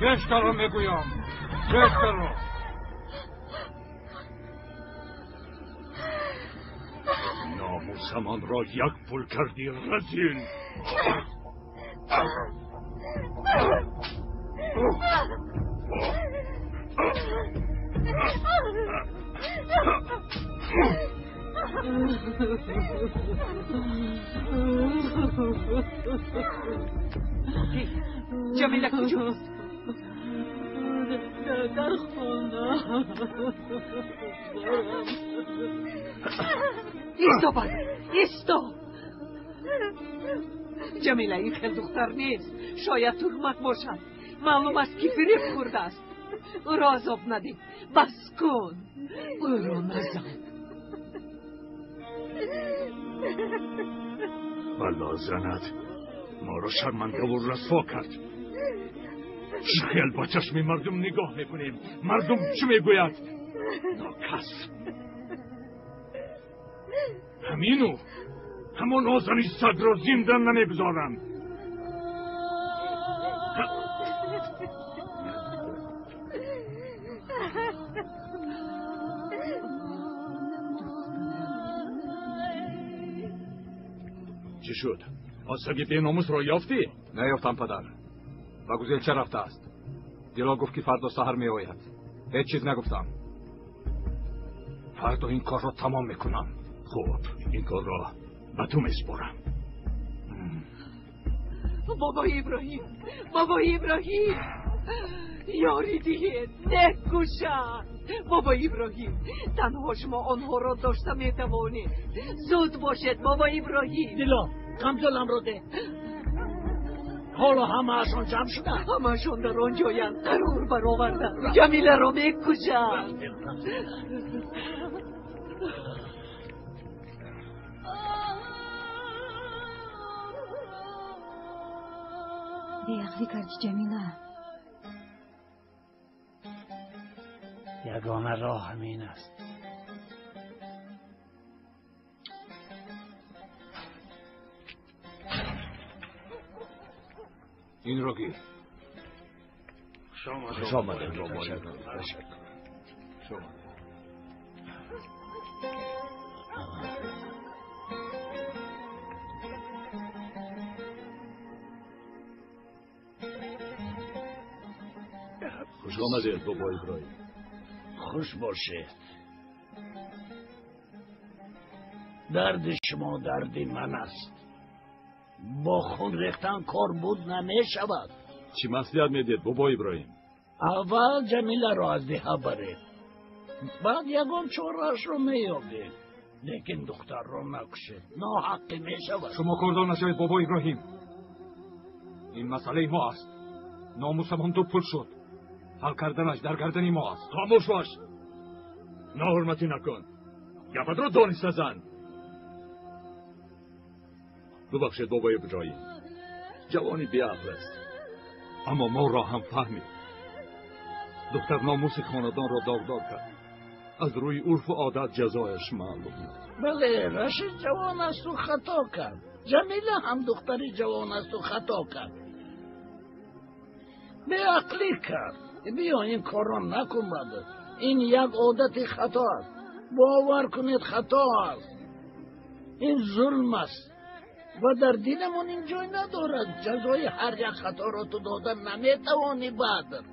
Speaker 3: بشکرو میگویم بشکرو. ناموسمان را یک پول کردی رزیل.
Speaker 4: جمیله کجاست؟
Speaker 14: در خونه.
Speaker 4: ایستا جمیله این خیلی دختر نیست، شاید تهمت باشد. معلوم است که فریب خورده است. او را عذاب ندید، بس کن، او را نزن.
Speaker 12: بلا زند ما را شرمنده و رسوا کرد. خیال با چشم مردم نگاه میکنیم. مردم چی میگوید؟ ناکس. همینو همون آزانی صد را زنده نمیگذارم.
Speaker 3: چی شد؟ آسگی بیناموس را یافتی؟
Speaker 16: نیافتم پدر. و گزیلچه رفته است. دیلا گفت که فردا سحر می آید. هیچ چیز نگفتم.
Speaker 12: فردا این کار را تمام میکنم. خوب، این کار را به تو میسپارم.
Speaker 4: بابا ابراهیم یاری دهید، نکشند. بابا ابراهیم تنها شما آنها را داشته میتوانید. زود باشد بابا ابراهیم.
Speaker 5: دیلا کمزلم رو ده. حالا همه‌شون جمع شدن.
Speaker 4: همه‌شون در آنجایند. قرار برآوردن جمیله رو میکشند.
Speaker 8: بیعقلی کردی جمیله.
Speaker 5: یگانه راه همین است.
Speaker 16: این رو گیر.
Speaker 15: خوش آمدید. خوش آمدید بابا ابراهیم.
Speaker 5: خوش باشید. درد شما درد من است. با خون ریختن کار بود نمی شود.
Speaker 15: چی مصلحت میدید بابا ابراهیم؟
Speaker 5: اول جمیله را از دیها برید، بعد یگان چورش رو میابید، لیکن دختر رو نکشید. ناحقی می شود.
Speaker 16: شما کردان نشوید بابا ابراهیم. این مسئله ما است. ناموسمان دو پول شد. حل کردنش در گردن ما است.
Speaker 15: خاموش باش. ناحرمتی نکن. گپت رو دانسته زن. ببخشید بابا ابراهیم. جوانی بیعقل است. اما ما را هم فهمید. دختر ناموس خاندان را داغدار کرد. از روی عرف و عادت جزایش معلوم.
Speaker 5: بله، رشید جوان است و خطا کرد. جمیله هم دختری جوان است و خطا کرد. بیعقلی کرد. بیا این کار را نکن بده. این یک عادت خطا است. باور کنید خطا است. این ظلم است و در دینمون این جای ندارد. جزای هر یک خطا را تو دادن نمیتوانی بعد.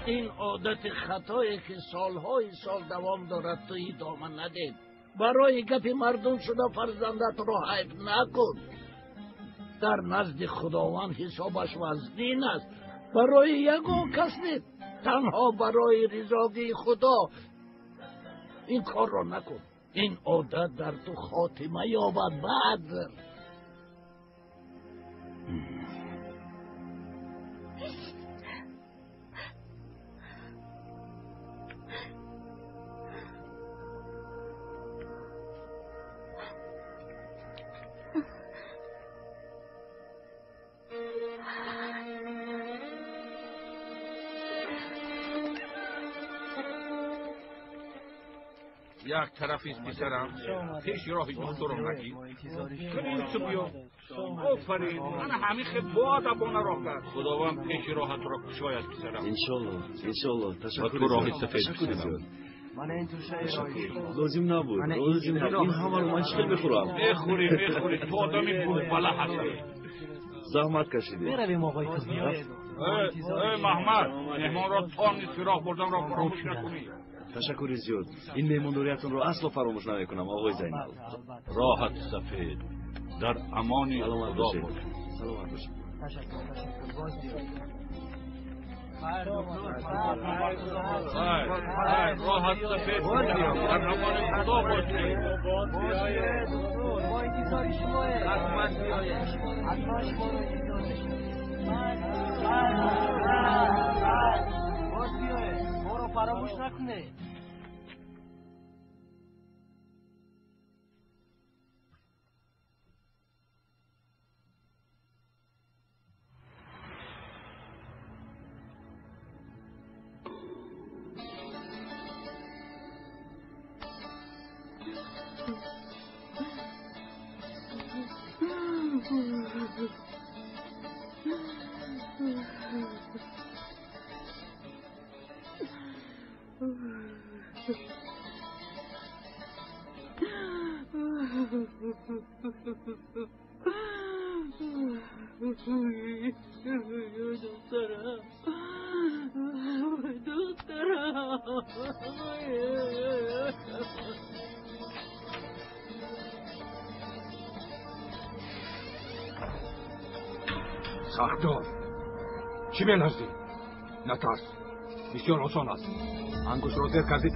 Speaker 5: این عادت خطایی که سالهای سال دوام دارد تو ادامه ندید. برای گپ مردم شده فرزندت را حیف نکن. در نزد خداوند حسابش وزنین است. برای یگان کس نیست، تنها برای رضای خدا. این کار را نکن. این عادت در تو خاتمه یابد بعد.
Speaker 12: یک طرفیست پسرم، پیش راهی دکتر رو نگید. کنین تو بیا. آفرین، من همین خیلی باید ابانه راه کرد. خداوند پیش راحت را کشاید پسرم.
Speaker 15: انشالله.
Speaker 12: و تو راهی سفید پسرم.
Speaker 15: لازم نبود. این همه رو من چخیل بخورم.
Speaker 12: بخوری. تو آدمی بود بله هستی.
Speaker 15: زحمت کشیدی.
Speaker 9: برویم آقای توزیاد.
Speaker 12: محمد، مهمان را تا نیست راه بردن را فراموش نکنی.
Speaker 15: تشکر زیاد. این مهمانداریتون رو اصلا فراموش نمیکنم آقای زینال.
Speaker 12: راحت سفید در امانی خدا باش.
Speaker 15: سلامت باشید.
Speaker 12: راحت سفید در امانی خدا باشی.
Speaker 9: با انتظار شما حتما بیاید. حتما شما رو انتظار باز بیاید. ما رو فراموش نکنه.
Speaker 16: ساختار چی می‌لرزی؟ نترس. بسیار آسان است. انگشت را زیر کردی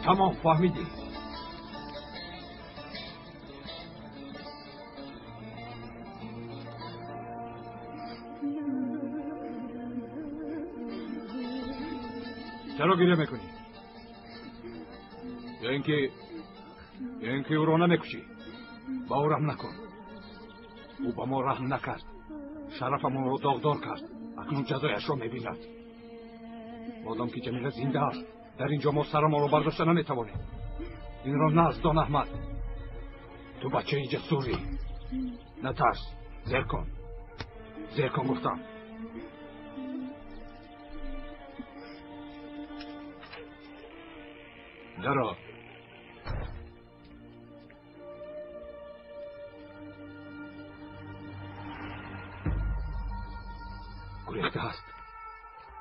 Speaker 16: تمام فهمیدی. چرا گریه میکنی؟ یا اینکه او را نمیکشی؟ با او رحم نکن. او با ما رحم نکرد. شرفمون را داغدار کرد. اکنون جزایش را میبیند. مادام که جمیله زنده است در اینجا ما سر ما را برداشته نمیتوانیم. این را نزدان احمد. تو بچه جسوری. نترس. زیر کن گفتم. درا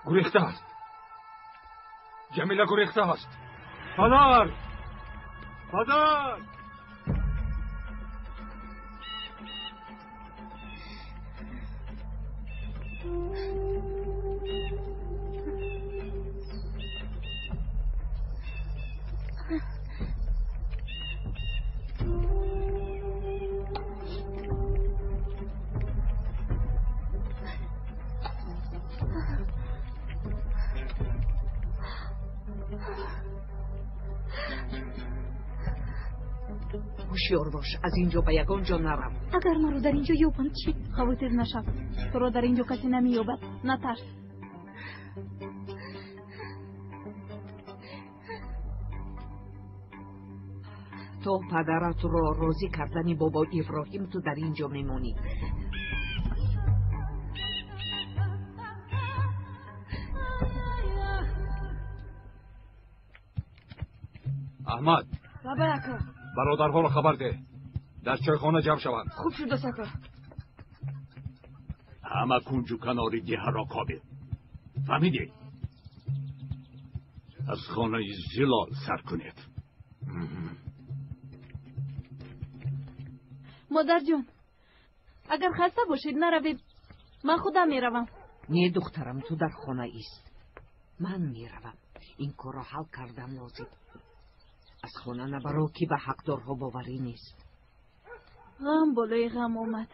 Speaker 16: گریخته است. جمیله گریخته است. پدر
Speaker 4: هوشیار باش، از اینجا به یگان جا نرم.
Speaker 2: اگر من رو در اینجا یابند چی؟ خواهر نشم. تو را در اینجا کسی نمییابد. نترس.
Speaker 4: تا پدرت را راضی کردنی بابا ابراهیم تو در اینجا میمونی.
Speaker 16: احمد
Speaker 8: بابا اکا
Speaker 16: برادرها را خبر ده. در چایخانه جمع شوند.
Speaker 8: خوب شده سکا.
Speaker 12: همه کنج و کنار دیه را کابید. فهمیدی؟ از خانه زلال سر کنید.
Speaker 2: مادر جان اگر خسته باشید نروید. من خودم میروم.
Speaker 4: نه دخترم، تو در خانه ایست. من میروم. این کار را حل کردن لازم. از خانه نبرو که به حقدارها باوری نیست.
Speaker 2: غم بالای غم آمد.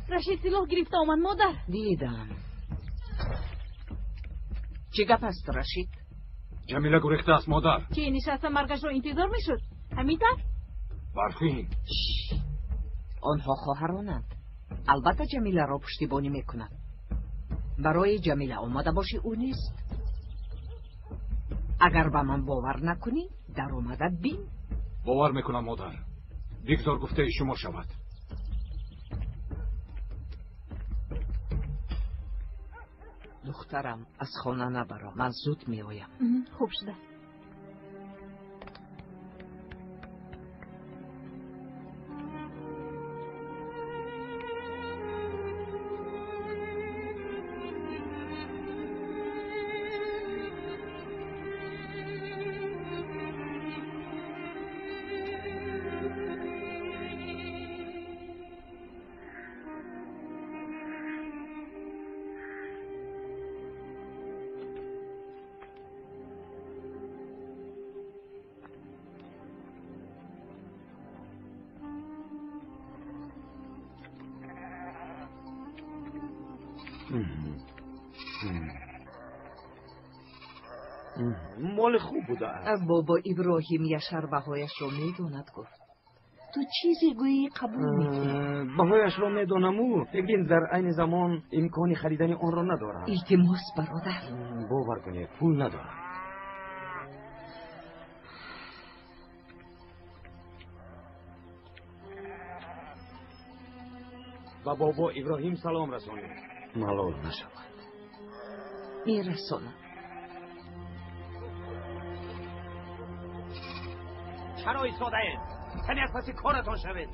Speaker 2: رشید سلاح گرفته آمد مادر.
Speaker 4: دیدم. چه گپ است رشید؟
Speaker 16: جمیله گریخته است مادر.
Speaker 2: که نشسته مرگش را انتظار میشد. همینطور؟
Speaker 16: برخین.
Speaker 4: آنها خواهرانند. البته جمیله را پشتیبانی میکنند. برای جمیله آمده باشی او نیست. اگر به من باور نکنی در آمده بین.
Speaker 16: باور میکنم مادر. بگذار گفته شما شود.
Speaker 4: دخترم از خانه نبرم. من زود می آیم.
Speaker 2: خوب شده.
Speaker 6: مال خوب بوده.
Speaker 4: بابا ابراهیم یشر بهایش رو میدوند گفت. تو چیزی گویی قبول میکنی؟
Speaker 6: بهایش رو میدونم او، لیکن در عین زمان امکانی خریدن آن را ندارم.
Speaker 4: التماس برادر.
Speaker 6: باور کنید پول ندارم. و بابا ابراهیم سلام رسانید. ملال نشود.
Speaker 4: میرسانم.
Speaker 6: چرا ایستاده اید؟ کمی از پس کارتان شوید.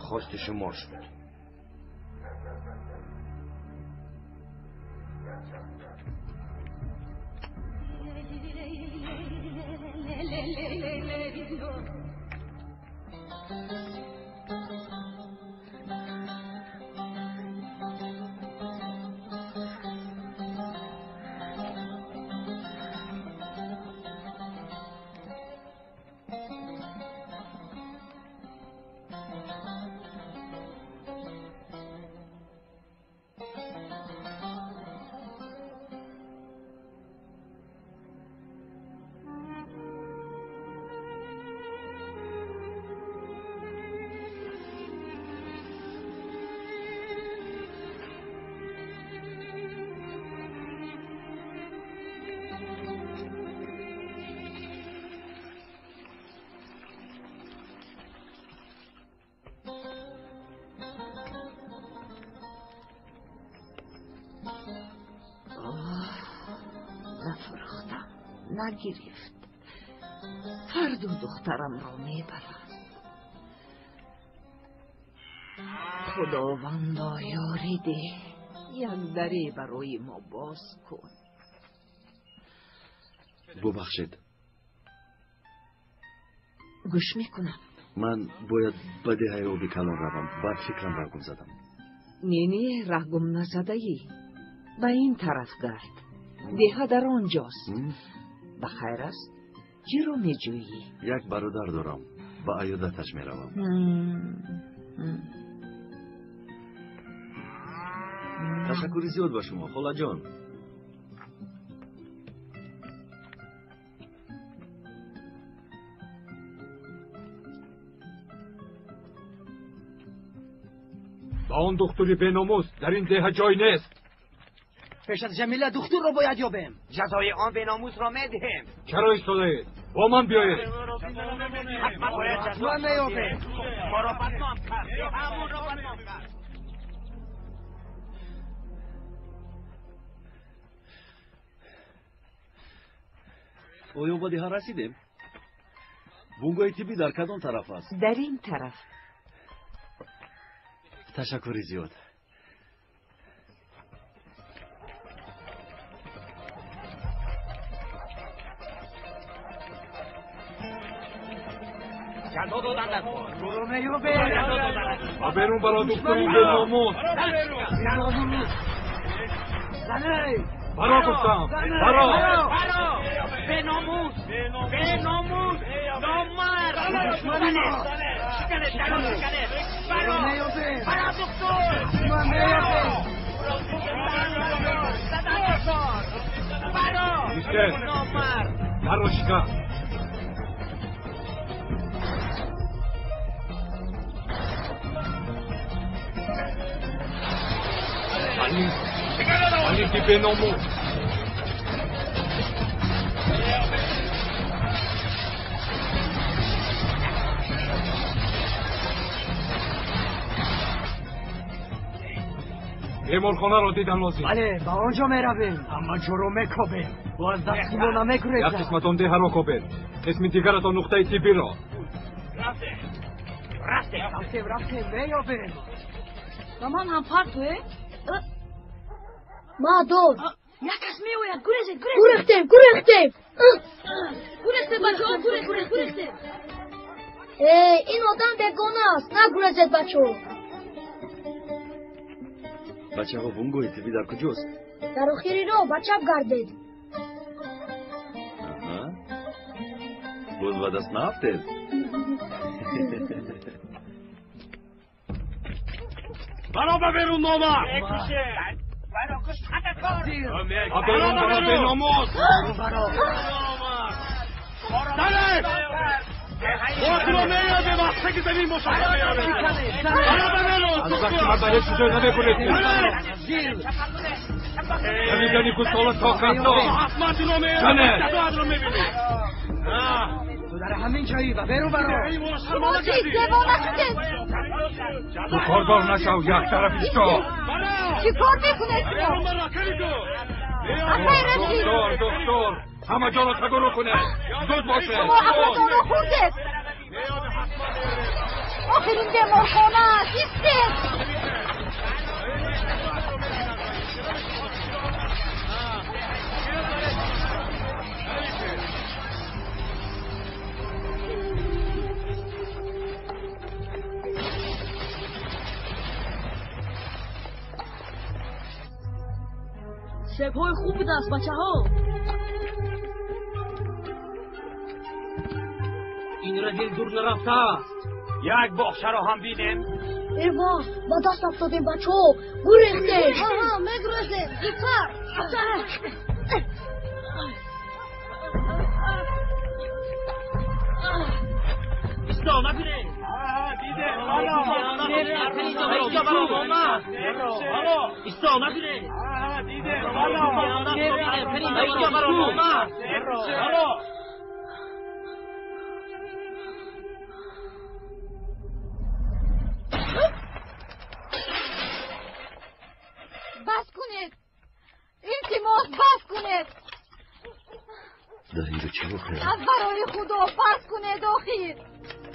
Speaker 17: خواست شما شد.
Speaker 4: نفرختم، نگرفت. فردا دخترم را میبرد. خداوندا یاری ده، یک دری برای ما باز کن.
Speaker 18: ببخشید.
Speaker 4: گوش میکنم.
Speaker 18: من باید به دهه آبی کلان روم. بعد فکرم برگم زدم.
Speaker 4: نینی رهگم نزده ای. به این طرف گرد. ده در آنجاست. بخیر است؟ چی رو میجویی؟
Speaker 18: یک برادر دارم. به عیادتش میروم. تشکری زیاد به شما خاله جان.
Speaker 16: با اون دختری بیناموس در این ده جای نیست.
Speaker 19: پیش از جمیله دختر رو باید یابیم. جزای آن بیناموس را میدهیم.
Speaker 16: چرا ایستاده اید؟ با من بیایید.
Speaker 19: حتما باید جزا میابیم. ما را بدنام کرد. همون را بدنام کرد.
Speaker 18: آیا با ده رسیدیم؟ بونگای تیبی در کدام طرف است؟
Speaker 4: در این طرف.
Speaker 18: تشکری زیاد.
Speaker 19: جلو دادن نکن. برو میوبه.
Speaker 16: برون برا دختری بیناموس.
Speaker 19: زنه.
Speaker 16: برا گفتم. برا.
Speaker 19: بیناموس. بیناموس. نامرد. دشمنی. شکنه. برا. برا دکتر. برا. نامرد.
Speaker 16: برا شکن. Ali di beinاموس. بیمارخانه را دیدن لازم.
Speaker 19: بله با آنجا میرویم. اما جلو میکوبیم. باز دستگیرو نمیگریزم.
Speaker 16: یک قسمت آن ده را کوبید. قسم دیگر تا نقطه تیبی را.
Speaker 19: رفتیم میابیم.
Speaker 10: مامان هم فرق توه؟ ما دور.
Speaker 2: یک کس میوید. گریزید.
Speaker 10: گرفتیم.
Speaker 2: گریزید بچه ها. گریزید.
Speaker 10: این آدم بگونه است. نگریزید بچه ها.
Speaker 18: بچه ها بونگوی تیبی در کجاست؟
Speaker 10: در آخری رو بچه گردید.
Speaker 18: باز و دست نفتید.
Speaker 3: برا ببرون نامه.
Speaker 19: برا کش حتی کار.
Speaker 3: برا بیناموس. داره. وقت رو میاره به وقتی که زمین مشاهده میاره. برا ببرون.
Speaker 16: از وقتی مردانه چیزایی نمیکنید. نمیدانی که سالا طاقت دار.
Speaker 3: حتما تو رو میاره. جزاد رو میبینی.
Speaker 19: تو در همین جایی و برو برا.
Speaker 16: تو کارگار نشو. یک طرف ایستا.
Speaker 10: چی کار میکنه
Speaker 16: دکتر همه جا را تگرو کنه. زود باشه.
Speaker 10: همه جا را خورده. آخرین بیمارخانه است. ایستید.
Speaker 14: شب‌های خوب بوده است بچه ها.
Speaker 9: این را دل دور نرفته است.
Speaker 3: یک باخشه را هم دیدیم.
Speaker 10: ایوا با دست افتادیم بچه ها. گریختیم. میگریزیم. زودتر.
Speaker 3: ایستا نبینیم. دیدیم. ایستا نبینیم.
Speaker 10: بس کنید. التماس بس کنید.
Speaker 6: در اینجا چه بخیر؟
Speaker 10: از برای خدا بس کنید آخیر.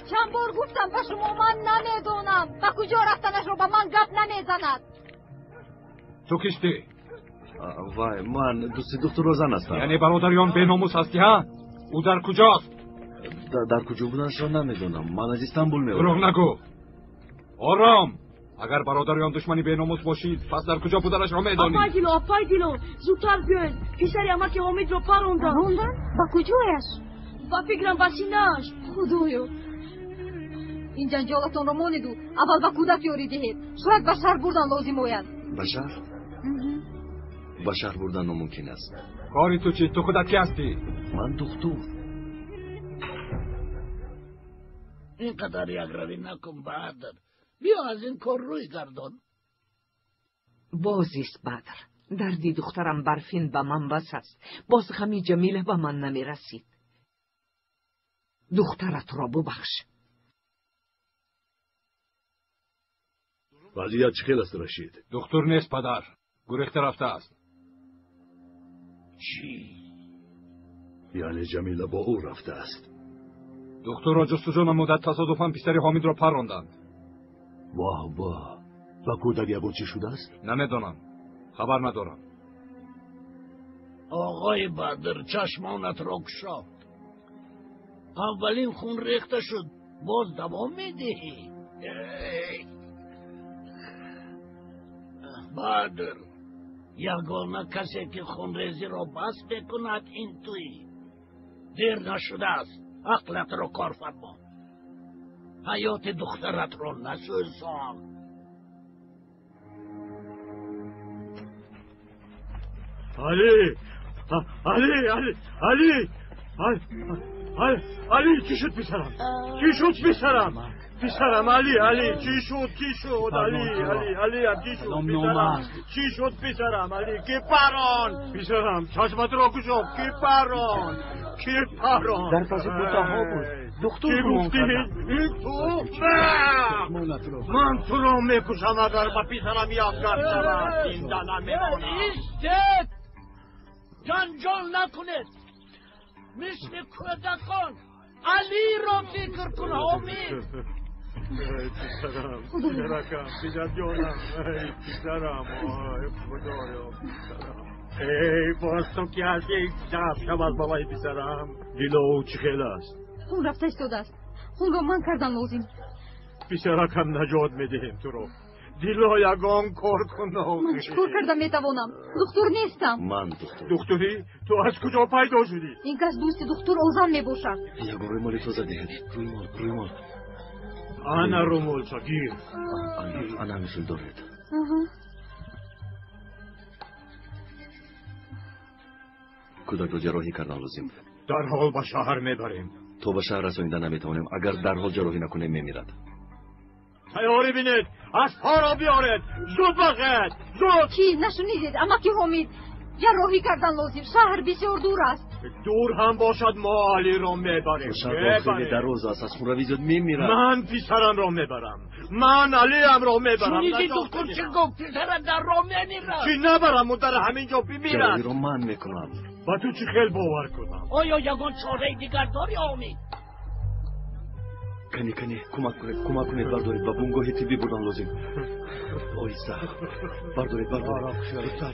Speaker 10: چند بار گفتم به شما من نمیدونم. به کجا رفتنش رو به من گپ نمیزند.
Speaker 16: تو کشتی؟
Speaker 18: وای من دوست دکتر روزن هستم.
Speaker 16: یعنی برادریان بیناموس هستی ها؟ او در کجاست؟
Speaker 18: در کجا بودنش را نمیدونم. من از استانبول میام.
Speaker 16: دروغ نگو. آرام. اگر برادریان دشمنی بیناموس باشید پس در کجا بودنش را میدانی؟
Speaker 14: آپای دیلو زودتر بیاین. پسر امک حامد رو پروندن.
Speaker 10: به کجایش؟
Speaker 14: با فکرم به سینه‌اش.
Speaker 10: خدایا این جنجالتون رو ماندو. اول به کودک یاری دهید. شاید به شهر بردن لازم آید.
Speaker 18: به شهر؟ به شهر بردن ناممکن است.
Speaker 16: کاری تو چی؟ تو خودت کی هستی؟
Speaker 18: من دکتر.
Speaker 5: اینقدر یکروی نکن برادر. بیا از این کار روی گردان.
Speaker 4: بازیست بدر. دردی دخترم برفین به من بس است. باز غمی جمیله به من نمی رسید. دخترت را ببخش.
Speaker 6: وضعیت چه است رشید؟
Speaker 16: دکتر نیست پدر. گریخته رفته است.
Speaker 6: چی؟ یعنی جمیله با او رفته است؟
Speaker 16: دکتر را جستجو نمودند تصادفاً پسر حامد را پروندند.
Speaker 6: واه واه. و کودک یگون چی شده است؟
Speaker 16: نمیدونم. خبر ندارم.
Speaker 5: آقای بدر چشمانت را گشا. اولین خون ریخته شد. باز دوام میدهی. بدر یگانه کسی که خونریزی را بس بکند این توی. دیر نشده است. عقلت را کار فرما. حیات دخترت را نسوزان.
Speaker 3: علی چی شد پسرم؟ پسرم علی چی شد علی چی شد پسرم علی کی پران پسرم چشمت را گشا کی پران
Speaker 18: در پس دوتا بود دکتر
Speaker 3: گفتی این تو من تو را میکشم اگر با پسرم یادگار شود این دانم میمونم
Speaker 5: ایستید جنجال نکنید مثل کودکان علی را فکر کن حامد
Speaker 3: پسرم پسرکم پسر جانم پسرم خدایا پسرم باز تو که هستی شب از بابای پسرم دیلو چه خیل است
Speaker 10: خون رفته ایستاده است خون را من کردن لازم
Speaker 3: پسرکم نجات میدهیم تو رو دیلو یگان کار کن
Speaker 10: من چکار کردم میتوانم دکتر نیستم
Speaker 18: من
Speaker 3: دکتری تو از کجا پیدا شدی
Speaker 10: این کس دوست دکتر اوزان میباشد
Speaker 18: یگان روی مالی تو زده روی مال
Speaker 3: انا رومول شگیر
Speaker 18: انا مثل دارد کودک رو جراحی کردن لازم
Speaker 3: در حال به شهر میبریم
Speaker 18: تو به شهر رسانیدن نمیتوانیم اگر در حال جراحی نکنیم میمیرد
Speaker 3: تیاری بینید از پا را بیارید زود باشد زود
Speaker 10: چی نشنیدید اما که حمید جراحی کردن لازم شهر بسیار دور است
Speaker 3: دور هم باشد ما علی را میبریم
Speaker 18: شهر خیلی در روز است از خون روی زود میمیرد
Speaker 3: من پسرم را میبرم من علی هم را میبرم
Speaker 5: شنیدی دکتر چه گفت پسرم در را میمیرد
Speaker 3: چی نبرم و در همینجا بمیرد
Speaker 18: جراحی را من میکنم
Speaker 3: با تو چی خیل باور کنم
Speaker 5: آیا یگان چاره دیگر داری حامد
Speaker 18: کانی کمک کنید بردارید و بونگاه طبی بودن لازم. آیسته بردارید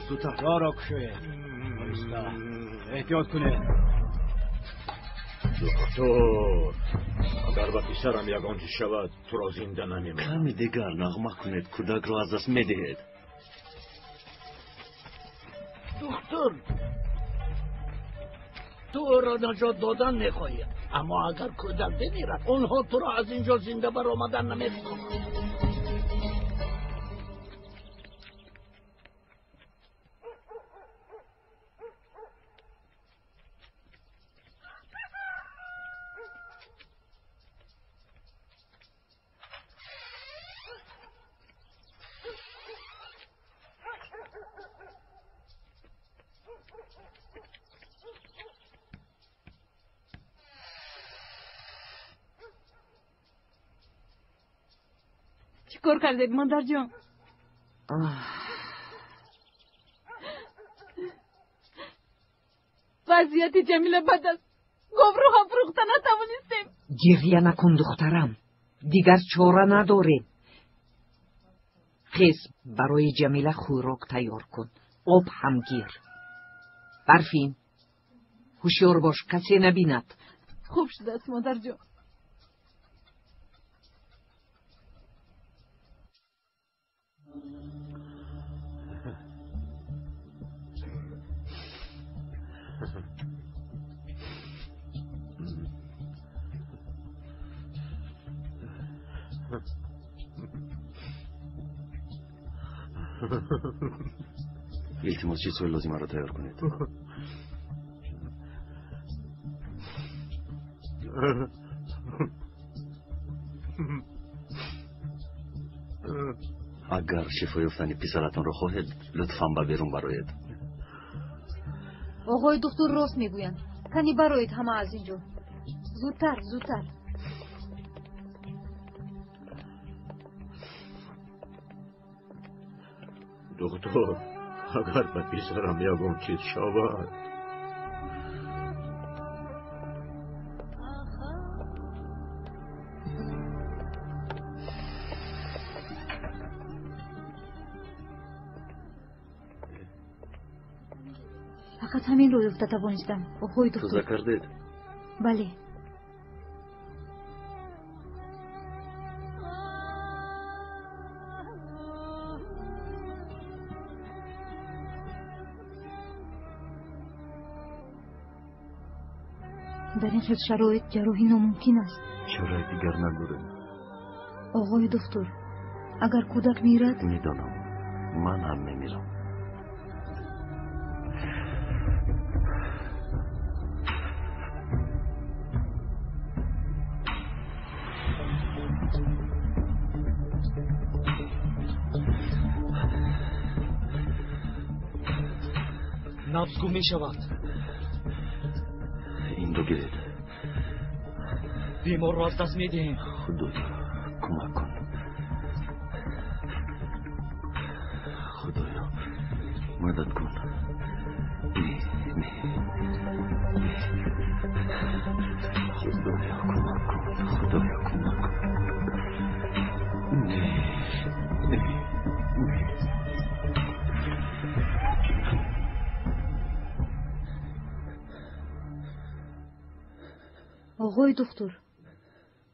Speaker 18: زودتر.
Speaker 7: را کشوید. آیسته احتیاط کنید.
Speaker 3: دکتر اگر با پسرم یگان چیز شود تو را زنده نمیمانم.
Speaker 18: کمی دیگر نغمه کنید کودک را از دست میدهید.
Speaker 5: دکتر تو را نجات دادن میخواهی، اما اگر کودک بمیرد اونها تو را از اینجا زنده بر آمدن نمیخواهند.
Speaker 2: چیکار کردید مادر جان؟ وضعیت جمیله بد است. گفت رو هم فروخته نتوانستیم.
Speaker 4: گریه نکن دخترم، دیگر چاره نداریم. خیز برای جمیله خوراک تیار کن، آب هم گیر. برفین هوشیار باش کسی نبیند.
Speaker 2: خوب شده است مادر جان.
Speaker 18: التماس چیز لازم را تیار کنید. اگر شفای یافتن پسرتان را خواهید لطفاً به بیرون برآیید.
Speaker 8: آقای دکتر راست میگویند. کنی برآیید همه از اینجا. زودتر.
Speaker 3: دکتر اگر به پسرم یگان چیز شود.
Speaker 8: فقط همین رو یافته توانستم. آقای دکتر
Speaker 18: توزه کردید؟
Speaker 8: بله. در این خیلی شرایط جراحی ناممکن است.
Speaker 18: چرا دیگر نداریم؟
Speaker 8: آقای دکتر اگر کودک میرد؟
Speaker 18: میدانم، من هم میمیرم.
Speaker 9: نبض گم می شود.
Speaker 18: این رو گیرید.
Speaker 9: بیمار را از دست می دهیم.
Speaker 18: خدایا کمک کن. خدایا مدد کن. خدایا کمک کن. خدایا کمک کن.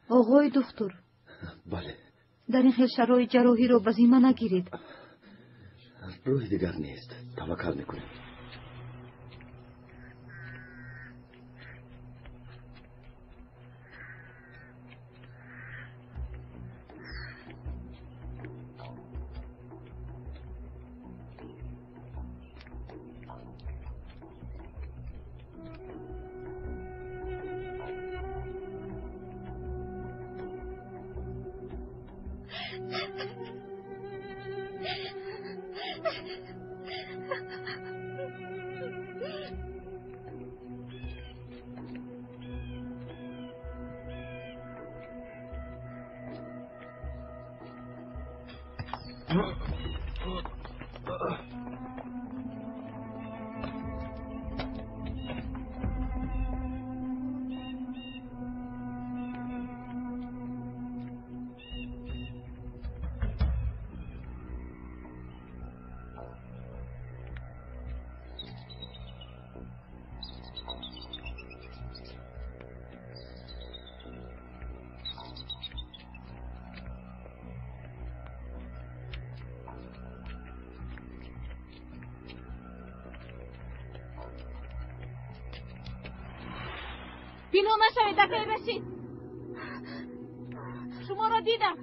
Speaker 8: آقای دکتر
Speaker 18: بله.
Speaker 8: در این خیلی شرایط جراحی رو به ذمه نگیرید.
Speaker 18: روی دیگر نیست. توکل میکنیم.
Speaker 10: پینهان نشوید دکه بشید. شما را دیدم.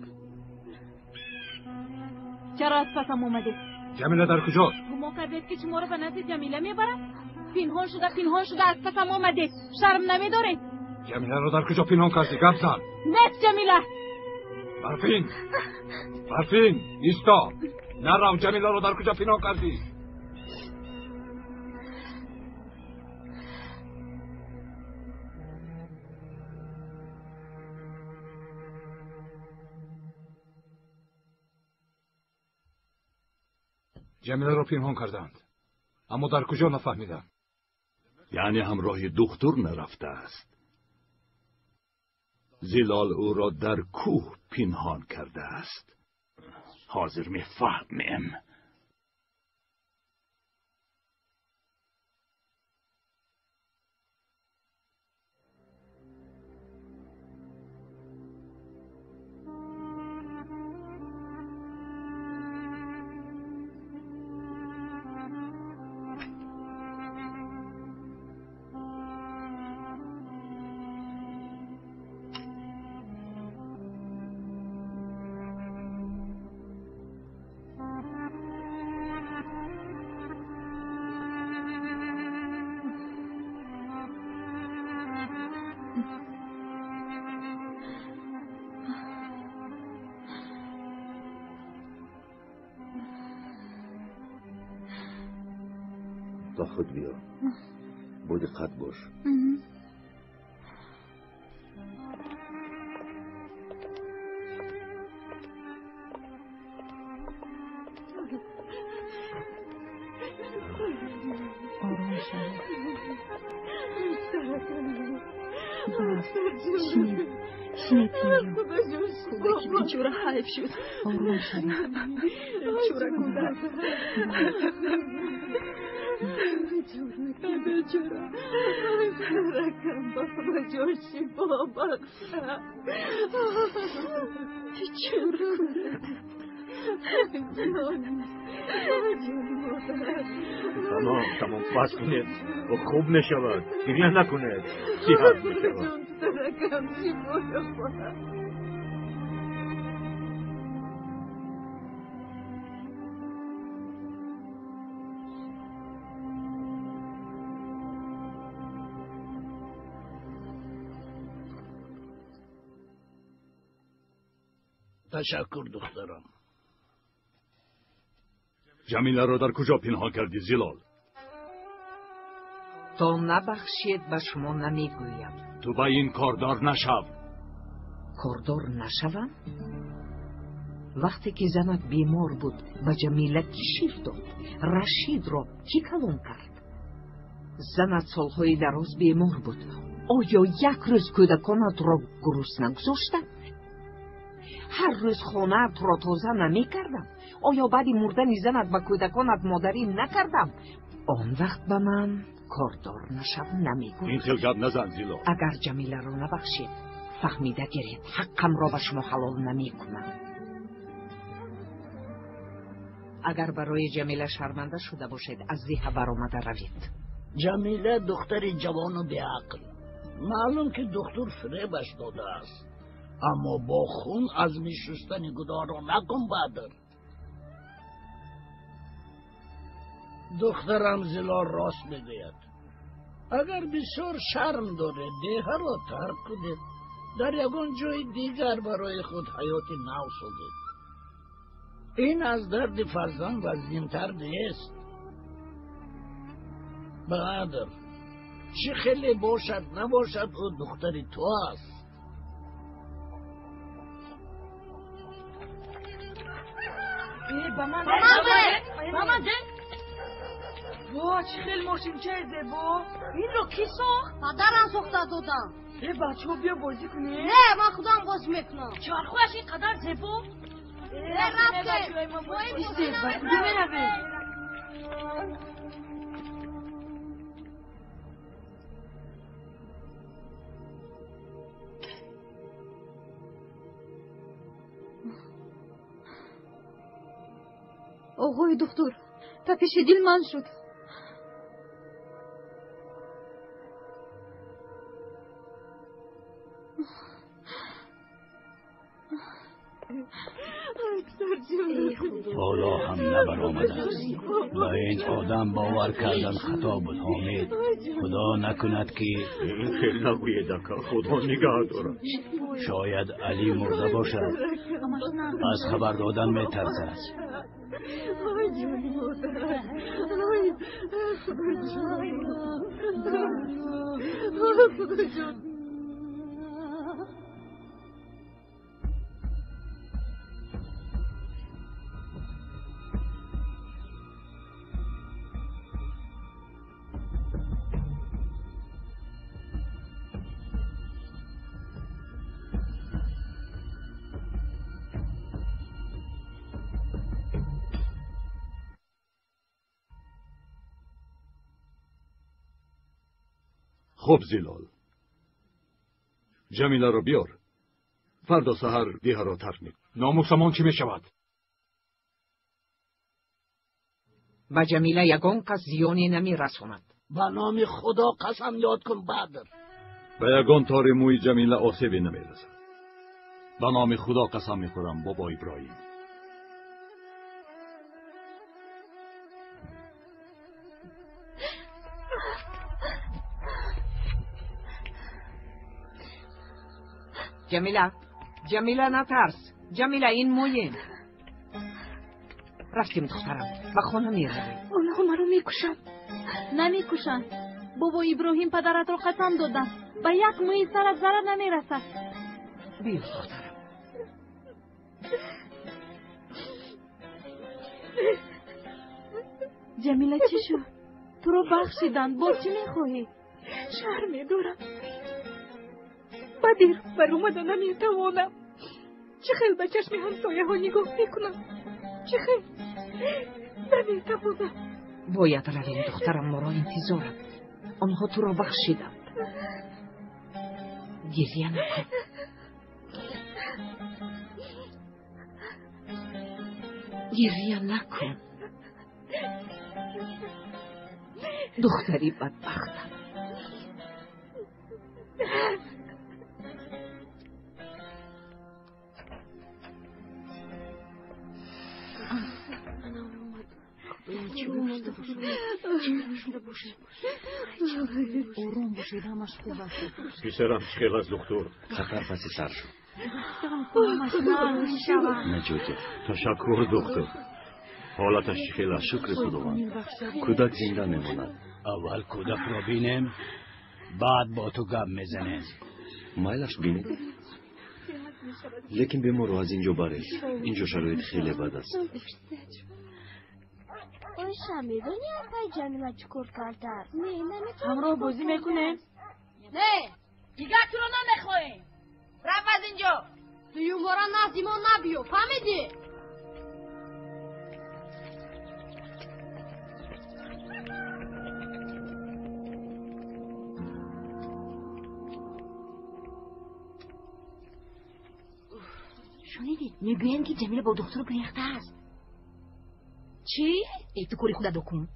Speaker 10: چرا از پسم اومدید؟
Speaker 16: جمیله در کجاست؟
Speaker 10: گمان کردید که شما را به نزد جمیله میبرم؟ پنهان شده از پسم اومدید. شرم نمیدارید؟
Speaker 16: جمیله را در کجا پنهان کردی؟ گپ زن.
Speaker 10: نیست جمیله.
Speaker 16: برفین ایستا. نرم، جمیله را در کجا پنهان کردی؟ جمیله را پنهان کردند، اما در کجا نفهمیدم.
Speaker 15: یعنی همراه دکتر نرفته است. زلال او را در کوه پنهان کرده است. حاضر میفهمیم.
Speaker 18: با خود بیا. با دقت باش.
Speaker 2: آروم شد. شنید خوبه که بیچاره حیف شد. آروم شد. بیچاره کودک.
Speaker 1: بیچاره رکم بابا جوشی بابا
Speaker 2: بیچاره
Speaker 3: تمام بس کنید و خوب نشود. گریه نکنید. صحت میشود.
Speaker 1: رکم چی بابا.
Speaker 5: تشکر دخترم.
Speaker 15: جمیله را در کجا پنهان کردی زلال؟
Speaker 4: تا نبخشید به شما نمیگویم.
Speaker 15: تو به این کاردار نشو.
Speaker 4: کاردار نشوم؟ وقتی که زنت بیمار بود به جمیله کی شیر داد؟ رشید را کی کلان کرد؟ زنت سالهای دراز بیمار بود. آیا یک روز کودکانت را گرسنه نگذاشتند؟ هر روز خانه‌ات را تازه نمی کردم. آیا بعد مردن زنت به کودکانت مادری نکردم؟ آن وقت به من کاردار نشو نمیگوید.
Speaker 15: این تلگب نزن زیلا.
Speaker 4: اگر جمیله را نبخشید فهمیده گیرید حقم را به شما حلال نمی کنم. اگر برای جمیله شرمنده شده باشید از دیه برآمده روید.
Speaker 5: جمیله دختر جوان و بیعقل. معلوم که دکتر فریبش داده است، اما با خون از میشستن گناه را نکن بدر. دخترم زلال راست میگوید. اگر بسیار شرم داره دیه را ترک کنید، در یگان جای دیگر برای خود حیات نو سازید. این از درد فرزند وزین‌تر نیست. بدر چه خیلی باشد نباشد او دختر تو است.
Speaker 14: به من ده وا چه خیلی ماشین چه زیبا. این رو کی ساخت؟
Speaker 10: پدرم ساخته دادم.
Speaker 14: بچه ها بیا بازی کنی.
Speaker 10: نه من خودم باز میکنم.
Speaker 14: چرخوش اینقدر زیبا.
Speaker 10: رفته
Speaker 14: ایسته و کجا میروی؟
Speaker 2: آقای دکتر تپش دل من شد.
Speaker 5: حالا هم نبرآمده است و این آدم باور کردن خطا بود. حامد خدا نکند که
Speaker 3: این خیلی نگوید که خدا نگاه دارد.
Speaker 5: شاید علی مرده باشد، از خبر دادن میترسد.
Speaker 15: خب زلال، جمیله را بیار. فردا سحر دیه را ترک می.
Speaker 7: ناموسمان چی می شود؟
Speaker 4: به جمیله یگان کس زیانی نمی رساند.
Speaker 5: به نام خدا قسم یاد کن بدر.
Speaker 15: به یگان تار موی جمیله آسیبی نمی رسد. به نام خدا قسم می خورم بابا ابراهیم.
Speaker 4: جمیله نترس. جمیله این مویم. رفتیم دخترم، به خانه می رویم.
Speaker 2: آنها مرا می کشند.
Speaker 10: نمی کشند. بابا ابراهیم پدرت را قسم دادن به یک موی سرت ضرر نمی رسد.
Speaker 4: بیا دخترم.
Speaker 10: جمیله چی شد؟ تو را بخشیدند، با چی می خواهی؟
Speaker 2: شهر می دارم. بدیر بر اومده نمی توانم. چه خیل به چشم همسایه ها نگاه می کنم. چه خیل نمی توانم.
Speaker 4: باید رویم دخترم، ما را انتظارم. آنها تو را بخشیدند. گریه نکن. گریه نکن. دختری بدبختم.
Speaker 3: پسرم چخیل از دکتر؟
Speaker 18: خطر پسی سر شد.
Speaker 3: نجوته. تشکر دکتر. حالتش چخیل است؟
Speaker 18: شکر خداوند. کودک زنده میماند.
Speaker 5: اول کودک را بینیم، بعد با تو گپ میزنیم.
Speaker 18: مایلش بینید. لیکن بیمار رو از اینجا برید. اینجا شرایط خیلی بد است.
Speaker 17: اوشا میدونی اپای جمیله چکور کرده؟ نه نمیتونم.
Speaker 10: همراه بازی میکنه؟
Speaker 14: نه دیگه تو رو نمیخواهیم. رفت از اینجا.
Speaker 17: تو یون بارا نزدیم و نبیو. فهمیدی؟
Speaker 1: شنیدید؟ میگویند که جمیله با دکتر گریخته است.
Speaker 10: چی؟
Speaker 1: ای تو کوری خدا دکن.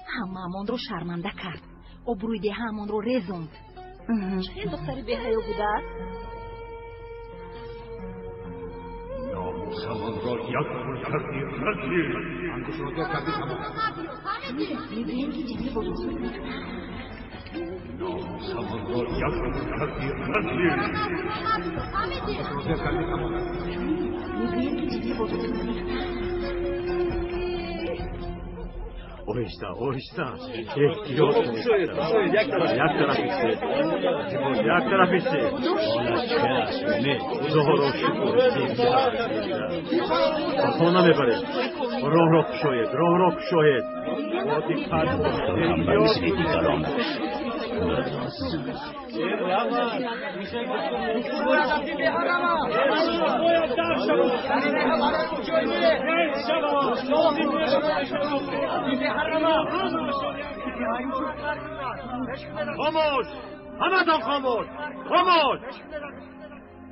Speaker 1: همه رو شرمنده کرد. ابروی ده همون رو رزوند.
Speaker 10: چه دختری به حیا بوده است؟
Speaker 15: ناموسمان را یک گل کردی رزی. انگوش را دور کردی تمام.
Speaker 1: میگویند که جمیله با دکتر گریخته است.
Speaker 15: ناموسمان را یک گل کردی رزی. انگوش را دور کردی تمام.
Speaker 1: میگویند که جمیله با دکتر گریخته است.
Speaker 3: آهسته احتیاط کنید. یک طرف ایستید. یک طرف ایستید. خدا را شکر. خانه میبرید. راه را کشایید. با دقت خاموش! همتان خاموش!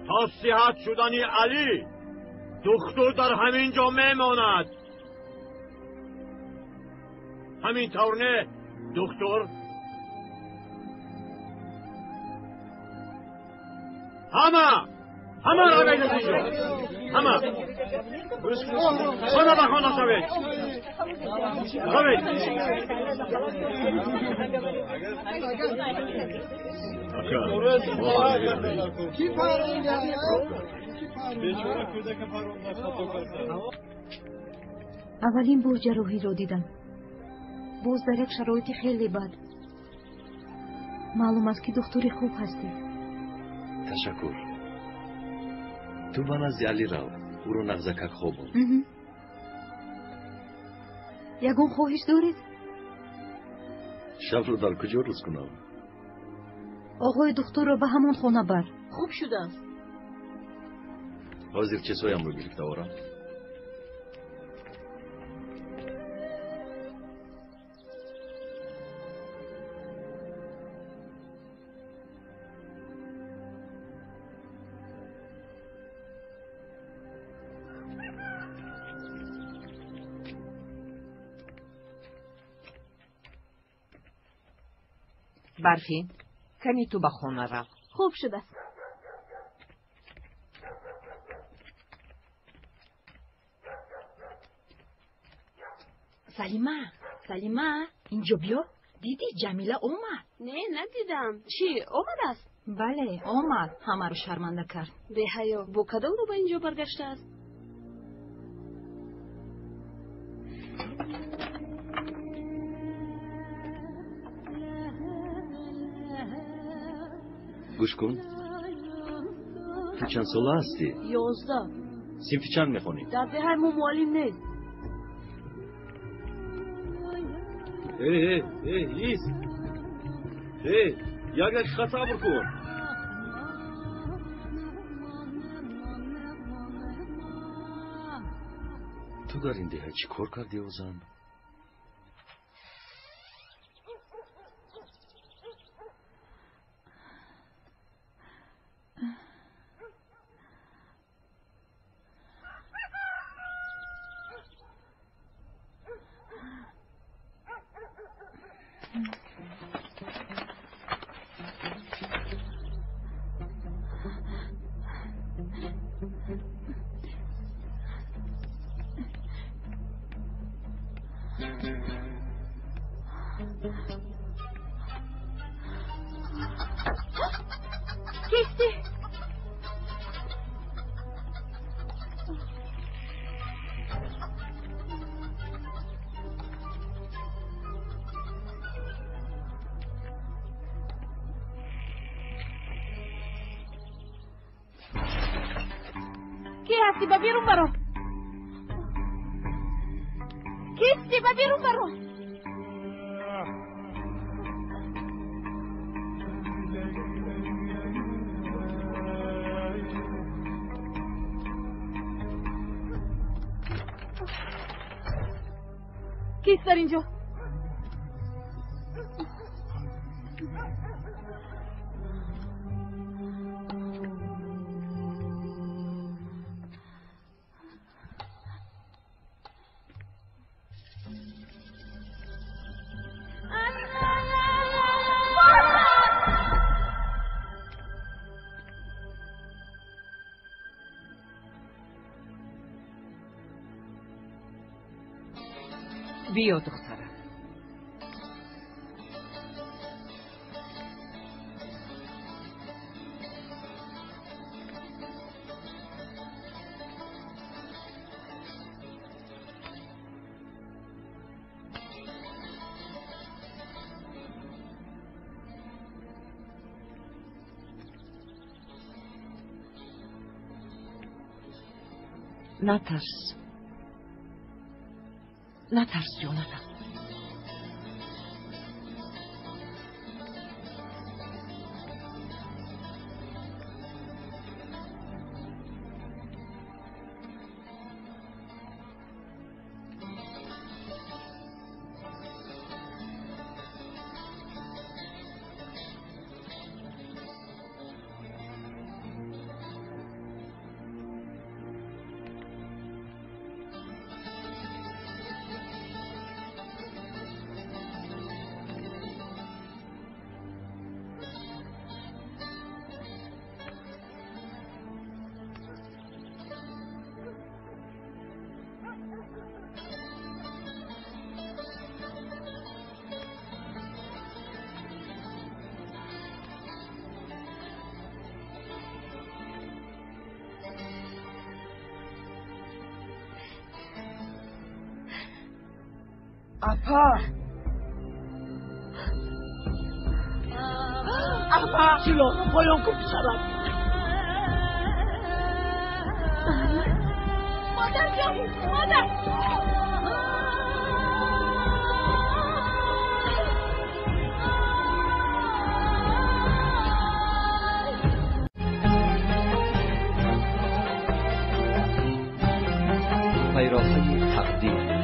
Speaker 3: تا صحت شدنی علی دکتر در همین جا میماند. همین طور نه دکتر؟ همه را بیدید اینجا. همه خانه به خانه شوید.
Speaker 8: اولین بار جراحی را دیدم. باز در یک شرایط خیلی بد. معلوم است که دکتری خوب هستی.
Speaker 18: تشکر. تو به نزد علی رو. او رو نغزکک خوب بود.
Speaker 8: یگون خواهش دارید؟
Speaker 18: شب رو در کجا روز کنم؟
Speaker 8: آقای دکتر را به همون خانه بر.
Speaker 1: خوب شده است.
Speaker 18: حاضر چیزهایم رو گرفته آورم.
Speaker 4: برفی کمی تو به خانه رو.
Speaker 2: خوب شده است.
Speaker 1: سلیمه اینجا بیا. دیدی جمیله اومد؟
Speaker 10: نه ندیدم. چی اومد است؟
Speaker 1: بله اومد. همه رو شرمنده کرد.
Speaker 10: به حیا با کدام رو به اینجا برگشته است؟
Speaker 18: گوش کن. تو چند ساله هستی؟
Speaker 10: 11.
Speaker 18: صنف چند میخونی؟
Speaker 10: در دهه معلم نیست.
Speaker 18: ایست. یک دقیقه صبر کن. تو در این دهه چی کار کردی اوزن؟
Speaker 2: کیستی بیرون برو. کیستی بیرون برو. کیست در اینجا؟
Speaker 4: بیا دخترم. نترس. نترس جانم.
Speaker 14: اپا
Speaker 5: silahını koyun kurtaralım.
Speaker 10: مادر جان مادر
Speaker 20: پیراهن تقدیر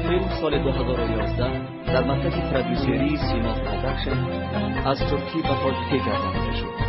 Speaker 20: فیلم سال 2011 در مدت پرودوسری سیما پروداکشن از ترکی به پاکیزه گردانده شد.